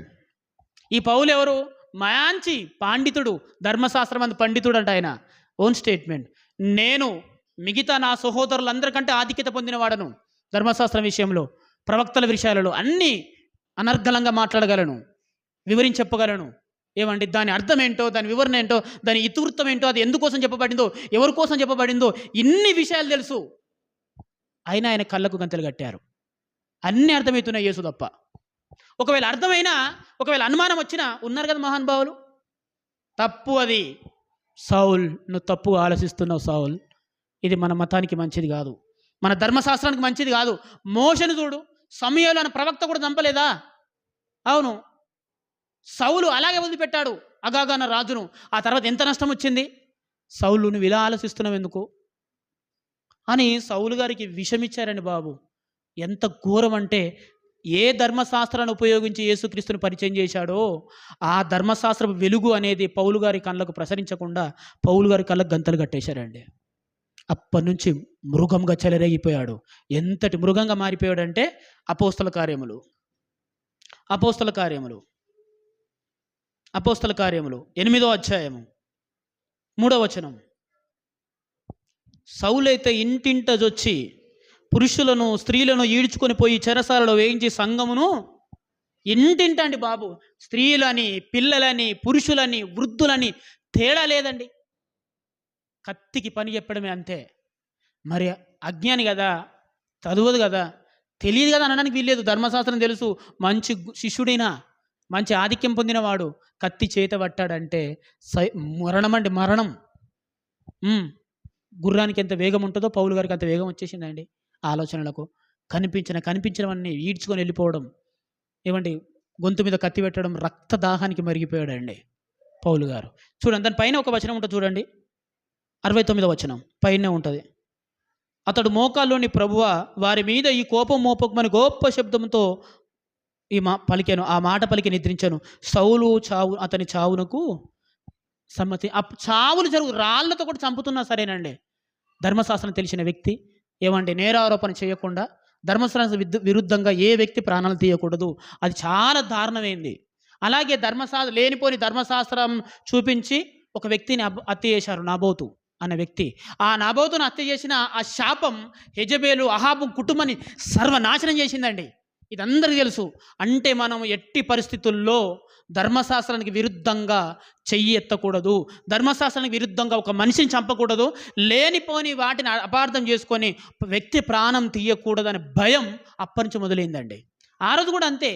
ఈ పౌలు ఎవరు? మంచి పండితుడు, ధర్మశాస్త్రం అంత పండితుడు అంట ఆయన. Own statement. నేను మిగతా నా సహోదరులందరికంటే ఆధిక్యత పొందినవాడను ధర్మశాస్త్రం విషయంలో, ప్రవక్తల విషయాలలో అన్నీ అనర్గళంగా మాట్లాడగలను, వివరించి చెప్పగలను. ఏమండి దాని అర్థం ఏంటో, దాని వివరణ ఏంటో, దాని ఇతివృత్తం ఏంటో, అది ఎందుకోసం చెప్పబడిందో, ఎవరి కోసం చెప్పబడిందో, ఇన్ని విషయాలు తెలుసు. అయినా ఆయన కళ్ళకు గంతలు కట్టారు. అన్నీ అర్థమవుతున్నాయి యేసు తప్ప. ఒకవేళ అర్థమైనా, ఒకవేళ అనుమానం వచ్చినా ఉన్నారు కదా మహానుభావులు. తప్పు అది. సౌల్, నువ్వు తప్పుగా ఆలోచిస్తున్నావు సౌల్. ఇది మన మతానికి మంచిది కాదు, మన ధర్మశాస్త్రానికి మంచిది కాదు. మోషను చూడు, సమూయేలు అనే ప్రవక్త కూడా చంపలేదా? అవును. సౌలు అలాగే వదిలిపెట్టాడు అగాగాన రాజును. ఆ తర్వాత ఎంత నష్టం వచ్చింది? సౌలు నువ్వు ఇలా ఆలోచిస్తున్నావు ఎందుకు అని సౌలు గారికి విషమిచ్చారండి బాబు. ఎంత ఘోరం అంటే, ఏ ధర్మశాస్త్రాన్ని ఉపయోగించి యేసుక్రీస్తుని పరిచయం చేశాడో ఆ ధర్మశాస్త్రపు వెలుగు అనేది పౌలు గారి కళ్ళకు ప్రసరించకుండా పౌలు గారి కళ్ళకు గంతలు కట్టేశారండి. అప్పటి నుంచి మృగంగా చెలరేగిపోయాడు. ఎంతటి మృగంగా మారిపోయాడంటే అపోస్తల కార్యములు 8వ అధ్యాయము 3వ వచనం. సౌలైతే ఇంటింటజొచ్చి పురుషులను స్త్రీలను ఈడ్చుకొని పోయి చెరసాలలో వేయించి సంఘమును ఇంటింటండి బాబు. స్త్రీలని, పిల్లలని, పురుషులని, వృద్ధులని తేడా లేదండి. కత్తికి పని చెప్పడమే అంతే. మరి అజ్ఞాని కదా, చదువదు కదా, తెలియదు కదా అనడానికి వీల్లేదు. ధర్మశాస్త్రం తెలుసు, మంచి శిష్యుడైనా, మంచి ఆధిక్యం పొందినవాడు కత్తి చేత పట్టాడంటే మరణం అండి, మరణం. గుర్రానికి ఎంత వేగం ఉంటుందో పౌలు గారికి అంత వేగం వచ్చేసిందండి ఆలోచనలకు. కనిపించినవన్నీ ఈడ్చుకొని వెళ్ళిపోవడం, ఏమండి గొంతు మీద కత్తి పెట్టడం, రక్తదాహానికి మరిగిపోయాడండి పౌలు గారు. చూడండి, దాని పైన ఒక వచనం ఉంటుంది చూడండి, 69వ వచనం పైనే ఉంటుంది. అతడు మోకాల్లోని ప్రభువా వారి మీద ఈ కోపం మోపకమని గొప్ప శబ్దంతో పలికాను. ఆ మాట పలికి నిద్రించాను. సౌలు అతని చావునకు సమ్మతి. చావులు రాళ్లతో కూడా చంపుతున్నా సరేనండి. ధర్మశాస్త్రం తెలిసిన వ్యక్తి, ఏమంటే నేరారోపణ చేయకుండా ధర్మశాస్త్రం విరుద్ధంగా ఏ వ్యక్తి ప్రాణాలు తీయకూడదు. అది చాలా దారుణమైంది. అలాగే లేనిపోని ధర్మశాస్త్రం చూపించి ఒక వ్యక్తిని హత్య చేశారు, నాబోతు అనే వ్యక్తి. ఆ నాబోతును హత్య చేసిన ఆ శాపం యెజబేలు, అహాబు కుటుంబాన్ని సర్వనాశనం చేసిందండి. ఇదందరికీ తెలుసు. అంటే మనం ఎట్టి పరిస్థితుల్లో ధర్మశాస్త్రానికి విరుద్ధంగా చెయ్యి ఎత్తకూడదు, ధర్మశాస్త్రానికి విరుద్ధంగా ఒక మనిషిని చంపకూడదు, లేనిపోని వాటిని అపార్థం చేసుకొని వ్యక్తి ప్రాణం తీయకూడదనే భయం అప్పటి నుంచి మొదలైందండి. ఆ రోజు కూడా అంతే.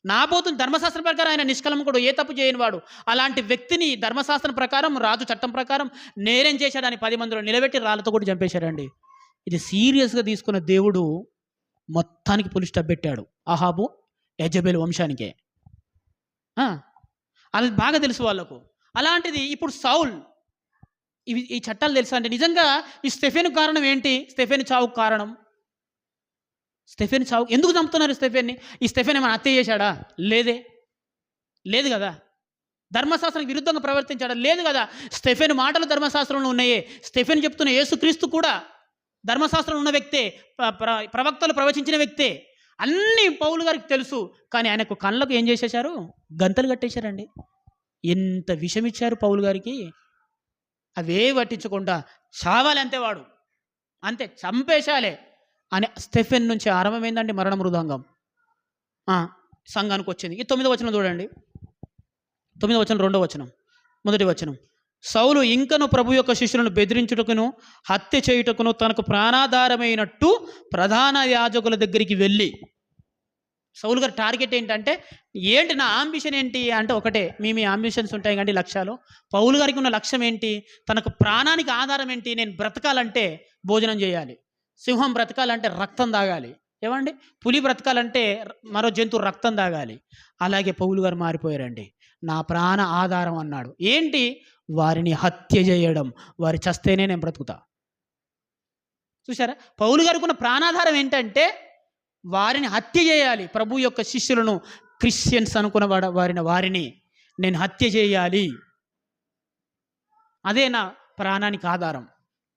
నాబోతుని ధర్మశాస్త్రం ప్రకారం ఆయన నిష్కలంకుడు, ఏ తప్పు చేయనివాడు. అలాంటి వ్యక్తిని ధర్మశాస్త్రం ప్రకారం, రాజు చట్టం ప్రకారం నేరం చేశాడని 10 మందిలో నిలబెట్టి రాళ్ళతో కూడా చంపేశాడండి. ఇది సీరియస్గా తీసుకున్న దేవుడు మొత్తానికి పులి స్టాప్ పెట్టాడు అహాబు యెజబేలు వంశానికే. అది బాగా తెలుసు వాళ్ళకు. అలాంటిది ఇప్పుడు సౌల్, ఈ చట్టాలు తెలుసా అంటే నిజంగా ఈ స్టెఫెను కారణం ఏంటి? స్టెఫెను చావుకు కారణం. స్టెఫెన్ చావు ఎందుకు చంపుతున్నారు స్టెఫెన్ని? ఈ స్టెఫెన్ ఏమైనా హత్య చేశాడా? లేదు కదా. ధర్మశాస్త్రానికి విరుద్ధంగా ప్రవర్తించాడా? లేదు కదా. స్టెఫెన్ మాటలు ధర్మశాస్త్రంలో ఉన్నాయే. స్టెఫెన్ చెప్తున్న యేసుక్రీస్తు కూడా ధర్మశాస్త్రంలో ఉన్న వ్యక్తే, ప్రవక్తలు ప్రవచించిన వ్యక్తే. అన్నీ పౌలు గారికి తెలుసు. కానీ ఆయనకు కళ్ళకు ఏం చేసేశారు? గంతలు కట్టేశారండి. ఎంత విషం ఇచ్చారు పౌలు గారికి. అవే పట్టించకుండా చావాలి అంతే, వాడు అంతే, చంపేశాలే అని స్టెఫెన్ నుంచి ఆరంభమైందండి మరణ మృదంగం. సంఘానికి వచ్చింది. ఈ 9వ వచనం చూడండి. 9వ వచనం 2వ వచనం, మొదటి వచనం. సౌలు ఇంకను ప్రభు యొక్క శిష్యులను బెదిరించుటకును హత్య చేయుటకును తనకు ప్రాణాధారమైనట్టు ప్రధాన యాజకుల దగ్గరికి వెళ్ళి, సౌలు గారి టార్గెట్ ఏంటంటే, ఏంటి నా ఆంబిషన్ ఏంటి అంటే ఒకటే, మీ ఆంబిషన్స్ ఉంటాయి కానీ లక్ష్యాలు. పౌలు గారికి ఉన్న లక్ష్యం ఏంటి? తనకు ప్రాణానికి ఆధారం ఏంటి? నేను బ్రతకాలంటే భోజనం చేయాలి, సింహం బ్రతకాలంటే రక్తం తాగాలి, ఏమండి పులి బ్రతకాలంటే మరో జంతువు రక్తం తాగాలి. అలాగే పౌలు గారు మారిపోయారండి. నా ప్రాణ ఆధారం అన్నాడు. ఏంటి? వారిని హత్య చేయడం, వారి చస్తేనే నేను బ్రతుకుతా. చూసారా, పౌలు గారికి ఉన్న ప్రాణాధారం ఏంటంటే వారిని హత్య చేయాలి. ప్రభు యొక్క శిష్యులను, క్రిస్టియన్స్ అనుకున్న వారిని నేను హత్య చేయాలి. అదే నా ప్రాణానికి ఆధారం.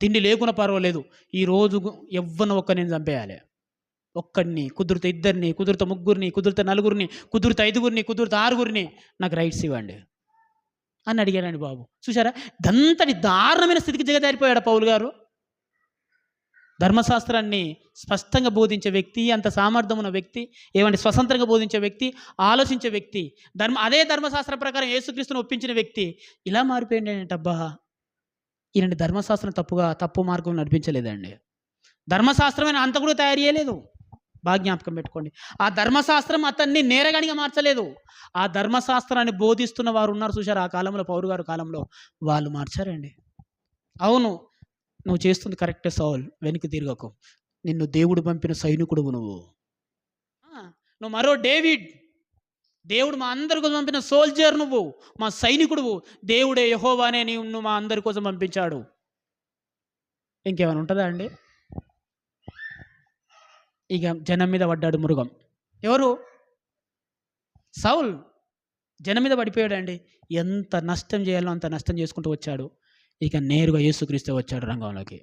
తిండి లేకున్నా పర్వాలేదు, ఈరోజు ఎవ్వను ఒక్కరిని చంపేయాలి. ఒక్కడిని, కుదురుతా ఇద్దరిని, కుదురుతా ముగ్గురిని, కుదురుతా నలుగురిని, కుదురుతా ఐదుగురిని, కుదురుతా ఆరుగురిని, నాకు రైట్స్ ఇవ్వండి అని అడిగానండి బాబు. చూసారా, గంతటి దారుణమైన స్థితికి దిగజారిపోయాడు పౌలు గారు. ధర్మశాస్త్రాన్ని స్పష్టంగా బోధించే వ్యక్తి, అంత సామర్థ్యం ఉన్న వ్యక్తి, ఏమంటే స్వతంత్రంగా బోధించే వ్యక్తి, ఆలోచించే వ్యక్తి, అదే ధర్మశాస్త్రం ప్రకారం యేసుక్రీస్తును ఒప్పించిన వ్యక్తి ఇలా మారిపోయింది ఏంటబ్బా. ఈయనండి ధర్మశాస్త్రం తప్పు మార్గం నడిపించలేదండి. ధర్మశాస్త్రమైన అంత కూడా తయారు చేయలేదు. బాగా జ్ఞాపకం పెట్టుకోండి. ఆ ధర్మశాస్త్రం అతన్ని నేరగానిగా మార్చలేదు. ఆ ధర్మశాస్త్రాన్ని బోధిస్తున్న వారు ఉన్నారు చూశారు ఆ కాలంలో, పౌలు గారు కాలంలో, వాళ్ళు మార్చారండి. అవును, నువ్వు చేస్తుంది కరెక్టే సౌల్, వెనక్కి తిరగకు, నిన్ను దేవుడు పంపిన సైనికుడువు నువ్వు మరో డేవిడ్, దేవుడు మా అందరి కోసం పంపిన సోల్జర్, నువ్వు మా సైనికుడువు, దేవుడే యెహోవానే నువ్వు మా అందరి కోసం పంపించాడు. ఇంకేమైనా ఉంటుందా అండి? ఇక జనం మీద పడ్డాడు మృగం. ఎవరు? సౌల్ జనం మీద పడిపోయాడండి. ఎంత నష్టం చేయాలో అంత నష్టం చేసుకుంటూ వచ్చాడు. ఇక నేరుగా యేసుక్రీస్తు వచ్చాడు రంగంలోకి.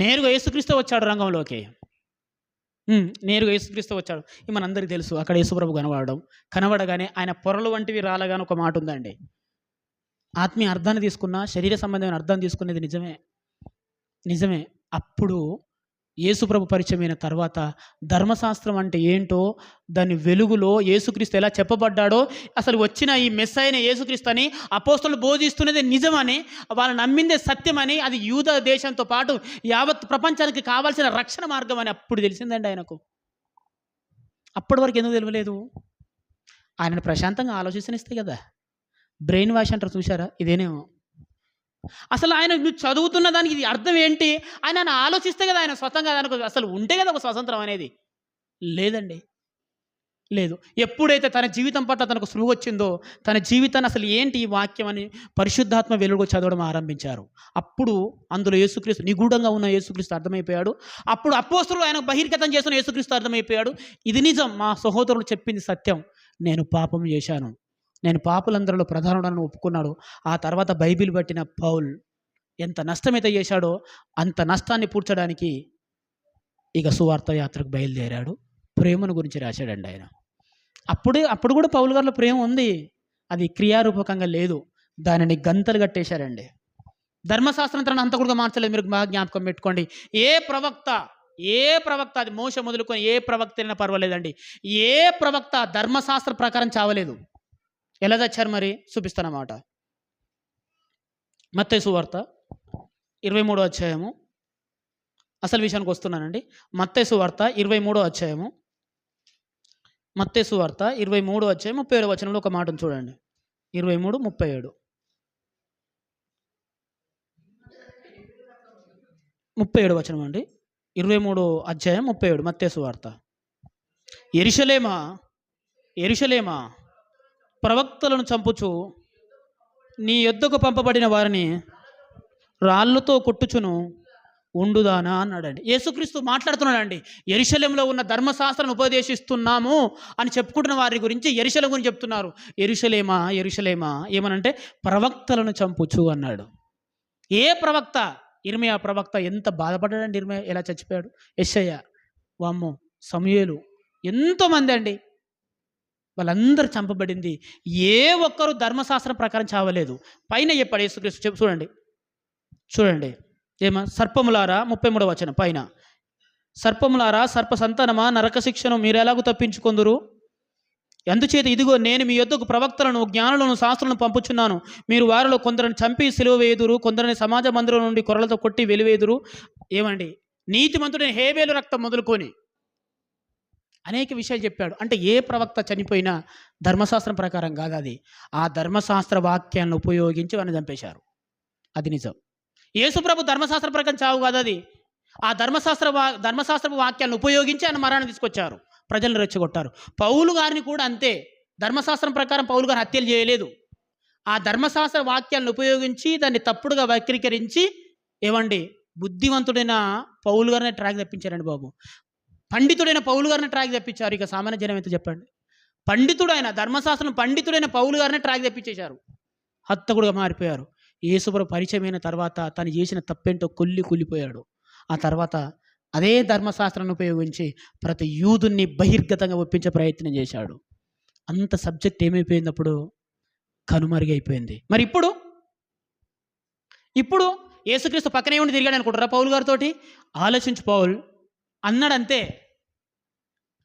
నేరుగా యేసుక్రీస్తు వచ్చాడు. ఇది మనందరికీ తెలుసు. అక్కడ యేసుప్రభు కనబడగానే ఆయన పొరలు వంటివి రాలగానే ఒక మాట ఉందండి. ఆత్మీయ అర్థాన్ని తీసుకున్నా, శరీర సంబంధమైన అర్థం తీసుకునేది నిజమే. అప్పుడు యేసుప్రభు పరిచయమైన తర్వాత ధర్మశాస్త్రం అంటే ఏంటో, దాని వెలుగులో యేసుక్రీస్తు ఎలా చెప్పబడ్డాడో, అసలు వచ్చిన ఈ మెస్సైన యేసుక్రీస్తు అని అపోస్తలులు బోధిస్తున్నది నిజమని, వాళ్ళు నమ్మిందే సత్యమని, అది యూద దేశంతో పాటు యావత్ ప్రపంచానికి కావాల్సిన రక్షణ మార్గం అని అప్పుడు తెలిసిందండి ఆయనకు. అప్పటి వరకు ఎందుకు తెలియలేదు? ఆయనను ప్రశాంతంగా ఆలోచిస్తేనే కదా. బ్రెయిన్ వాష్ అంటారు చూసారా, ఇదేనేమో. అసలు ఆయన నువ్వు చదువుతున్న దానికి ఇది అర్థం ఏంటి? ఆయన ఆలోచిస్తే కదా, ఆయన స్వతంగా దానికి అసలు ఉంటే కదా ఒక స్వతంత్రం అనేది. లేదండి, లేదు. ఎప్పుడైతే తన జీవితం పట్ల తనకు స్పృహ వచ్చిందో, తన జీవితాన్ని అసలు ఏంటి ఈ వాక్యం అని పరిశుద్ధాత్మ వెలుగు చదవడం ఆరంభించారు. అప్పుడు అందులో యేసుక్రీస్తు, నిగూఢంగా ఉన్న యేసుక్రీస్తు అర్థమైపోయాడు. అప్పుడు అపోస్తలులు ఆయన బహిర్గతం చేస్తున్న యేసుక్రీస్తు అర్థమైపోయాడు. ఇది నిజం, మా సహోదరులు చెప్పింది సత్యం, నేను పాపం చేశాను, నేను పాపులందరిలో ప్రధానుడని ఒప్పుకున్నాడు. ఆ తర్వాత బైబిల్ పట్టిన పౌల్ ఎంత నష్టమైతే చేశాడో అంత నష్టాన్ని పూడ్చడానికి ఇక సువార్త యాత్రకు బయలుదేరాడు. ప్రేమను గురించి రాశాడండి ఆయన. అప్పుడు కూడా పౌలు గారిలో ప్రేమ ఉంది, అది క్రియారూపకంగా లేదు. దానిని గంతలు కట్టేశారండి. ధర్మశాస్త్రం తనను అంత కూడా మార్చలేదు. మీరు బాగా జ్ఞాపకం పెట్టుకోండి. ఏ ప్రవక్త అది మోషే మొదలుకొని ఏ ప్రవక్త అయినా పర్వాలేదండి, ఏ ప్రవక్త ధర్మశాస్త్ర ప్రకారం చావలేదు. ఎలా చచ్చారు మరి చూపిస్తానమాట. మత్తయి సువార్త 23వ అధ్యాయము, అసలు విషయానికి వస్తున్నానండి. మత్తయి సువార్త 23వ అధ్యాయము, మత్తయి సువార్త 23వ అధ్యాయం 37వ వచనంలో ఒక మాటను చూడండి. 23:37 37 వచనం అండి. 23వ అధ్యాయం 37 మత్తయి సువార్త. యెరూషలేమా, ప్రవక్తలను చంపుచు నీ యొద్దకు పంపబడిన వారిని రాళ్ళతో కొట్టుచును ఉండుదానా అన్నాడండి. యేసుక్రీస్తు మాట్లాడుతున్నాడండి. యెరూషలేములో ఉన్న ధర్మశాస్త్రాన్ని ఉపదేశిస్తున్నాము అని చెప్పుకుంటున్న వారి గురించి యెరూషలేము గురించి చెప్తున్నారు. యెరూషలేమా ఏమనంటే ప్రవక్తలను చంపుచు అన్నాడు. ఏ ప్రవక్త? ఇర్మియా ప్రవక్త. ఎంత బాధపడ్డాడండి ఇర్మియా, ఎలా చచ్చిపోయాడు. యెషయా, వామ్మో, సమూయేలు, ఎంతోమంది అండి, వాళ్ళందరూ చంపబడింది. ఏ ఒక్కరు ధర్మశాస్త్రం ప్రకారం చావలేదు. పైన చెప్పాడు యేసుక్రీస్తు, చూడండి ఏమా, సర్పములారా, 33వ వచనం పైన, సర్పములారా, సర్ప సంతానమా, నరక శిక్షను మీరు ఎలాగూ తప్పించుకొందురు? అందుచేత ఇదిగో నేను మీ యొద్దకు ప్రవక్తలను, జ్ఞానులను, శాస్త్రులను పంపుచున్నాను. మీరు వారిలో కొందరిని చంపి సిలువ వేయుదురు, కొందరిని సమాజ మందిరం నుండి కొరలతో కొట్టి వెలివేదురు. ఏమండి, నీతిమంతుడైన హేబేలు రక్తం మొదలుకొని అనేక విషయాలు చెప్పాడు. అంటే ఏ ప్రవక్త చనిపోయినా ధర్మశాస్త్రం ప్రకారం కాదు అది. ఆ ధర్మశాస్త్ర వాక్యాలను ఉపయోగించి వారిని చంపేశారు. అది నిజం. యేసుప్రభు ధర్మశాస్త్ర ప్రకారం చావు కాదు అది. ఆ ధర్మశాస్త్ర వాక్యాలను ఉపయోగించి ఆయన మరణాన్ని తీసుకొచ్చారు, ప్రజలను రెచ్చగొట్టారు. పౌలు గారిని కూడా అంతే. ధర్మశాస్త్రం ప్రకారం పౌలు గారు హత్యలు చేయలేదు. ఆ ధర్మశాస్త్ర వాక్యాలను ఉపయోగించి దాన్ని తప్పుడుగా వక్రీకరించి ఏమండి బుద్ధివంతుడైన పౌలు గారిని ట్రాక్ తెప్పించారండి బాబు. పండితుడైన పౌలు గారిని ట్రాక్ తెప్పించారు. ఇక సామాన్య జనం ఎంత చెప్పండి. ధర్మశాస్త్రం పండితుడైన పౌలు గారిని ట్రాక్ తెప్పించేశారు. హత్తకుడుగా మారిపోయారు. యేసుప్రభు పరిచయమైన తర్వాత తను చేసిన తప్పేంటో కూలిపోయాడు. ఆ తర్వాత అదే ధర్మశాస్త్రాన్ని ఉపయోగించి ప్రతి యూదుని బహిర్గతంగా ఒప్పించే ప్రయత్నం చేశాడు. అంత సబ్జెక్ట్ ఏమైపోయింది అప్పుడు? కనుమరుగైపోయింది. మరి ఇప్పుడు యేసుక్రీస్తు పక్కనే ఉండి తిరిగాడు అనుకుంటారా పౌలు గారితోటి? ఆలోచించు పౌల్ అన్నాడంతే.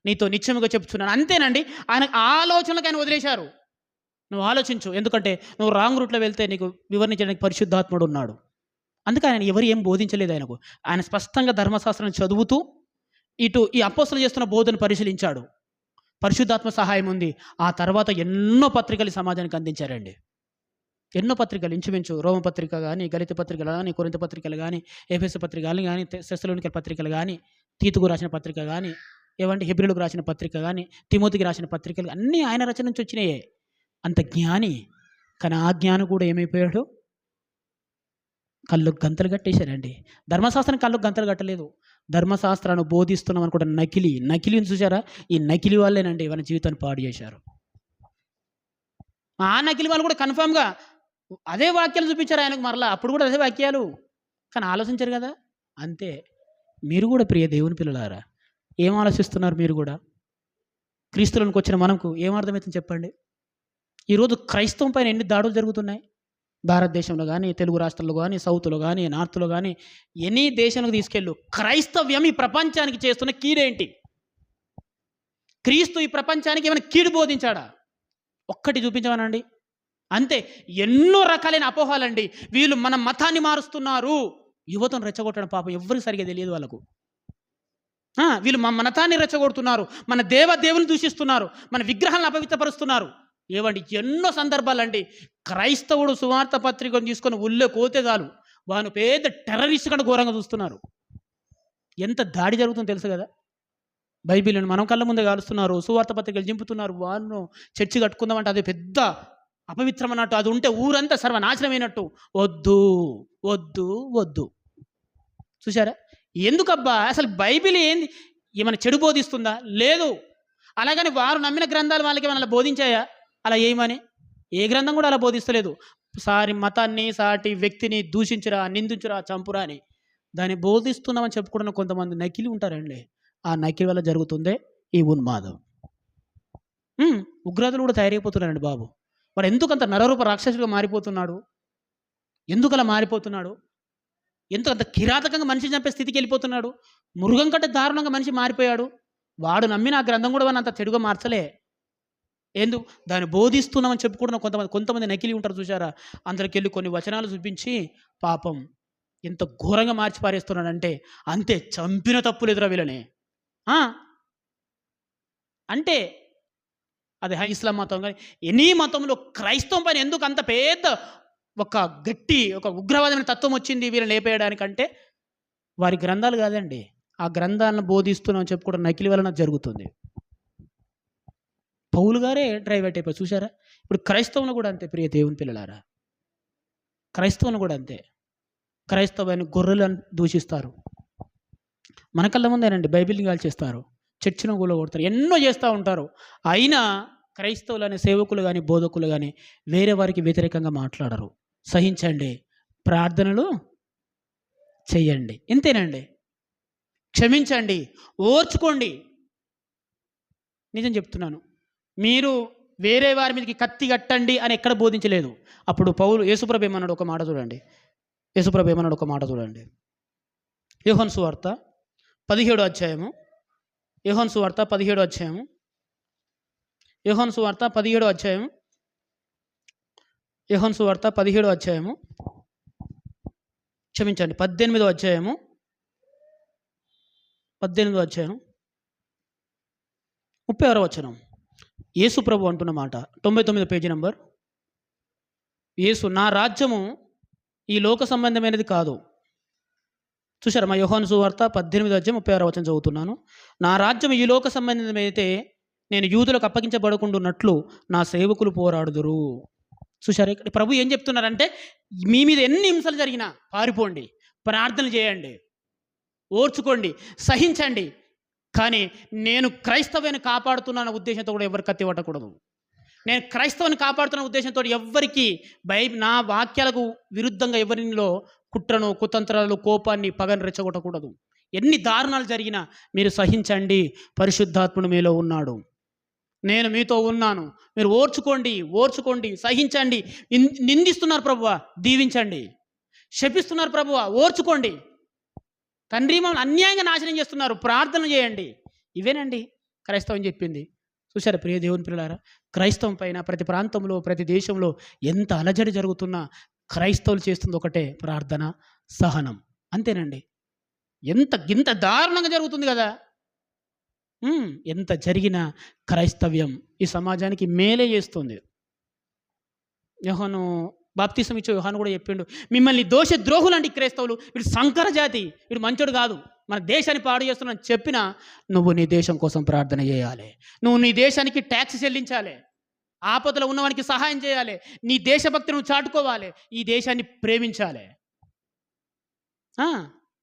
నీతో నిశ్చయముగా చెప్తున్నాను. అంతేనండి. ఆయన ఆలోచనలకు ఆయన వదిలేశారు. నువ్వు ఆలోచించు, ఎందుకంటే నువ్వు రాంగ్ రూట్లో వెళ్తే నీకు వివరించడానికి పరిశుద్ధాత్ముడు ఉన్నాడు. అందుకే ఆయన ఎవరు ఏం బోధించలేదు ఆయనకు. ఆయన స్పష్టంగా ధర్మశాస్త్రాన్ని చదువుతూ ఇటు ఈ అపోస్తలు చేస్తున్న బోధను పరిశీలించాడు. పరిశుద్ధాత్మ సహాయం ఉంది. ఆ తర్వాత ఎన్నో పత్రికలు సమాజానికి అందించారండి. ఎన్నో పత్రికలు, ఇంచుమించు రోమ పత్రిక కానీ, గలిత పత్రికలు కానీ, కొరింథీ పత్రికలు కానీ, ఎఫెసు పత్రికలు కానీ, తెస్సలోనికల పత్రికలు కానీ, తీతుకు రాసిన పత్రిక కానీ, ఏమంటే హెబ్రీయులకు రాసిన పత్రిక కానీ, తిమోతికి రాసిన పత్రికలు అన్నీ ఆయన రచన నుంచి వచ్చినాయే. అంత జ్ఞాని. కానీ ఆ జ్ఞాని కూడా ఏమైపోయాడు? కళ్ళు గంతలు కట్టేశారండి. ధర్మశాస్త్రం కళ్ళు గంతలు కట్టలేదు. ధర్మశాస్త్రాన్ని బోధిస్తున్నాం అనుకుంటే నకిలీని చూసారా? ఈ నకిలీ వాళ్ళేనండి మన జీవితాన్ని పాడు చేశారు. ఆ నకిలీ వాళ్ళు కూడా కన్ఫామ్గా అదే వాక్యాలు చూపించారు ఆయనకు మరలా. అప్పుడు కూడా అదే వాక్యాలు, కానీ ఆలోచించారు కదా. అంతే. మీరు కూడా ప్రియ దేవుని పిల్లలారా ఏం ఆలోచిస్తున్నారు? మీరు కూడా క్రీస్తులోనికి వచ్చిన మనకు ఏం అర్థమవుతుంది చెప్పండి? ఈరోజు క్రైస్తవం పైన ఎన్ని దాడులు జరుగుతున్నాయి భారతదేశంలో కానీ, తెలుగు రాష్ట్రాల్లో కానీ, సౌత్లో కానీ, నార్త్లో కానీ, ఎన్ని దేశాలకు తీసుకెళ్ళు. క్రైస్తవ్యం ఈ ప్రపంచానికి చేస్తున్న కీడేంటి? క్రీస్తు ఈ ప్రపంచానికి ఏమైనా కీడు బోధించాడా? ఒక్కటి చూపించమనండి. అంతే. ఎన్నో రకాలైన అపోహాలండి. వీళ్ళు మన మతాన్ని మారుస్తున్నారు, యువతను రెచ్చగొట్టడం పాపం ఎవరికి సరిగా తెలియదు వాళ్ళకు. వీళ్ళు మన మతాన్ని రెచ్చగొడుతున్నారు, మన దేవుని దూషిస్తున్నారు, మన విగ్రహాలను అపవిత్రపరుస్తున్నారు. ఏవండి ఎన్నో సందర్భాలండి. క్రైస్తవుడు సువార్త పత్రికను తీసుకొని ఉల్లే కోతే చాలు వాను పెద్ద టెర్రరిస్ట్ కంటే ఘోరంగా చూస్తున్నారు. ఎంత దాడి జరుగుతుందో తెలుసు కదా. బైబిల్ని మనం కళ్ళ ముందే కాలుస్తున్నారు, సువార్త పత్రికలు చింపుతున్నారు. వాళ్ళు చర్చి కట్టుకుందామంటే అది పెద్ద అపవిత్రం అన్నట్టు, అది ఉంటే ఊరంతా సర్వనాశనమైనట్టు. వద్దు వద్దు వద్దు. చూసారా? ఎందుకబ్బా? అసలు బైబిల్ ఏంది? ఏమైనా చెడు బోధిస్తుందా? లేదు. అలాగని వారు నమ్మిన గ్రంథాలు వాళ్ళకి ఏమైనా బోధించాయా అలా ఏమని? ఏ గ్రంథం కూడా అలా బోధిస్తలేదు. మతాన్ని, సాటి వ్యక్తిని దూషించరా, నిందించరా, చంపురా అని దాన్ని బోధిస్తున్నామని చెప్పుకుంటున్న కొంతమంది నకిలీ ఉంటారండి. ఆ నకిలీ వల్ల జరుగుతుందే ఈ ఉన్మాదం. ఉగ్రతలు కూడా తయారైపోతున్నారండి బాబు. వాడు ఎందుకు అంత నరరూప రాక్షసుడిగా మారిపోతున్నాడు? ఎందుకు అలా మారిపోతున్నాడు? ఎందుకు అంత కిరాతకంగా మనిషి చంపే స్థితికి వెళ్ళిపోతున్నాడు? మృగం కంటే దారుణంగా మనిషి మారిపోయాడు. వాడు నమ్మిన ఆ గ్రంథం కూడా వాడిని అంత చెడుగా మార్చలే. ఎందుకు? దాన్ని బోధిస్తున్నామని చెప్పుకుంటున్న కొంతమంది నకిలీ ఉంటారు చూసారా? అందరికి వెళ్ళి కొన్ని వచనాలు చూపించి పాపం ఎంత ఘోరంగా మార్చి పారేస్తున్నాడంటే అంతే. చంపిన తప్పు లేదురా వీళ్ళని. అంటే అది ఇస్లాం మతం కానీ ఎనీ మతంలో క్రైస్తవం పైన ఎందుకు అంత పెద్ద ఒక ఉగ్రవాదమైన తత్వం వచ్చింది వీళ్ళని లేపేయడానికంటే వారి గ్రంథాలు కాదండి, ఆ గ్రంథాలను బోధిస్తున్నామని చెప్పుకోవడం నకిలీ వలన జరుగుతుంది. పౌలు గారే డ్రైవేట్ అయిపోయి చూసారా? ఇప్పుడు క్రైస్తవులు కూడా అంతే ప్రియ దేవుని పిల్లలారా. క్రైస్తవులు కూడా అంతే. క్రైస్తవాన్ని గొర్రెలను దూషిస్తారు. మన కళ్ళ ముందేనండి బైబిల్ని కాల్చేస్తారు, చర్చిను కూలగొడతారు, ఎన్నో చేస్తూ ఉంటారు. అయినా క్రైస్తవులు అనే సేవకులు కానీ, బోధకులు కానీ వేరే వారికి వ్యతిరేకంగా మాట్లాడరు. సహించండి, ప్రార్థనలు చెయ్యండి, ఇంతేనండి. క్షమించండి, ఓర్చుకోండి. నిజం చెప్తున్నాను. మీరు వేరే వారి మీదకి కత్తి కట్టండి అని ఎక్కడ బోధించలేదు. అప్పుడు యేసుప్రభు ఏమన్నాడు ఒక మాట చూడండి. యోహాను సువార్త 17వ అధ్యాయము. యోహాను సువార్త 17వ అధ్యాయం. యోహాను సువార్త 17వ అధ్యాయము, క్షమించండి 18వ అధ్యాయము, 18వ అధ్యాయం 36వ వచనం. యేసు ప్రభు అంటున్న మాట, 99 పేజీ నంబర్. యేసు, నా రాజ్యము ఈ లోక సంబంధమైనది కాదు. చూసారా, మా యోహాను సువార్త 18వ అధ్యాయం 36వ వచనం చదువుతున్నాను. నా రాజ్యం ఈ లోక సంబంధమైతే నేను యూదులకు అప్పగించబడకుండా ఉన్నట్లు నా సేవకులు పోరాడుదురు. చూసారా, ఇక్కడ ప్రభు ఏం చెప్తున్నారంటే, మీ మీద ఎన్ని హింసలు జరిగినా పారిపోండి, ప్రార్థనలు చేయండి, ఓర్చుకోండి, సహించండి, కానీ నేను క్రైస్తవాన్ని కాపాడుతున్నాన్న ఉద్దేశంతో కూడా ఎవరు కత్తి పట్టకూడదు. నేను క్రైస్తవాన్ని కాపాడుతున్న ఉద్దేశంతో ఎవ్వరికి నా వాక్యాలకు విరుద్ధంగా ఎవరిలో కుట్రను, కుతంత్రాలు, కోపాన్ని, పగని రెచ్చగొట్టకూడదు. ఎన్ని దారుణాలు జరిగినా మీరు సహించండి, పరిశుద్ధాత్ముడు మీలో ఉన్నాడు, నేను మీతో ఉన్నాను, మీరు ఓర్చుకోండి, సహించండి. నిందిస్తున్నారు ప్రభువా, దీవించండి. శపిస్తున్నారు ప్రభువా, ఓర్చుకోండి. తండ్రి మమ్మల్ని అన్యాయంగా నాశనం చేస్తున్నారు, ప్రార్థన చేయండి. ఇవేనండి క్రైస్తవం చెప్పింది. చూసారా ప్రియ దేవుని పిల్లారా, క్రైస్తవం పైన ప్రతి ప్రాంతంలో, ప్రతి దేశంలో ఎంత అలజడి జరుగుతున్నా క్రైస్తవులు చేస్తుంది ఒకటే, ప్రార్థన, సహనం. అంతేనండి. ఇంత దారుణంగా జరుగుతుంది కదా. ఎంత జరిగినా క్రైస్తవ్యం ఈ సమాజానికి మేలే చేస్తుంది. యోహాను బాప్తిసం ఇచ్చే యోహాను కూడా చెప్పిండు, మిమ్మల్ని దోష ద్రోహులండి క్రైస్తవులు, వీడు సంకర జాతి, వీడు మంచోడు కాదు, మన దేశాన్ని పాడు చేస్తున్నాను చెప్పినా నువ్వు నీ దేశం కోసం ప్రార్థన చేయాలి, నువ్వు నీ దేశానికి ట్యాక్స్ చెల్లించాలి, ఆపదలో ఉన్నవానికి సహాయం చేయాలి, నీ దేశభక్తి నువ్వు చాటుకోవాలి, ఈ దేశాన్ని ప్రేమించాలి.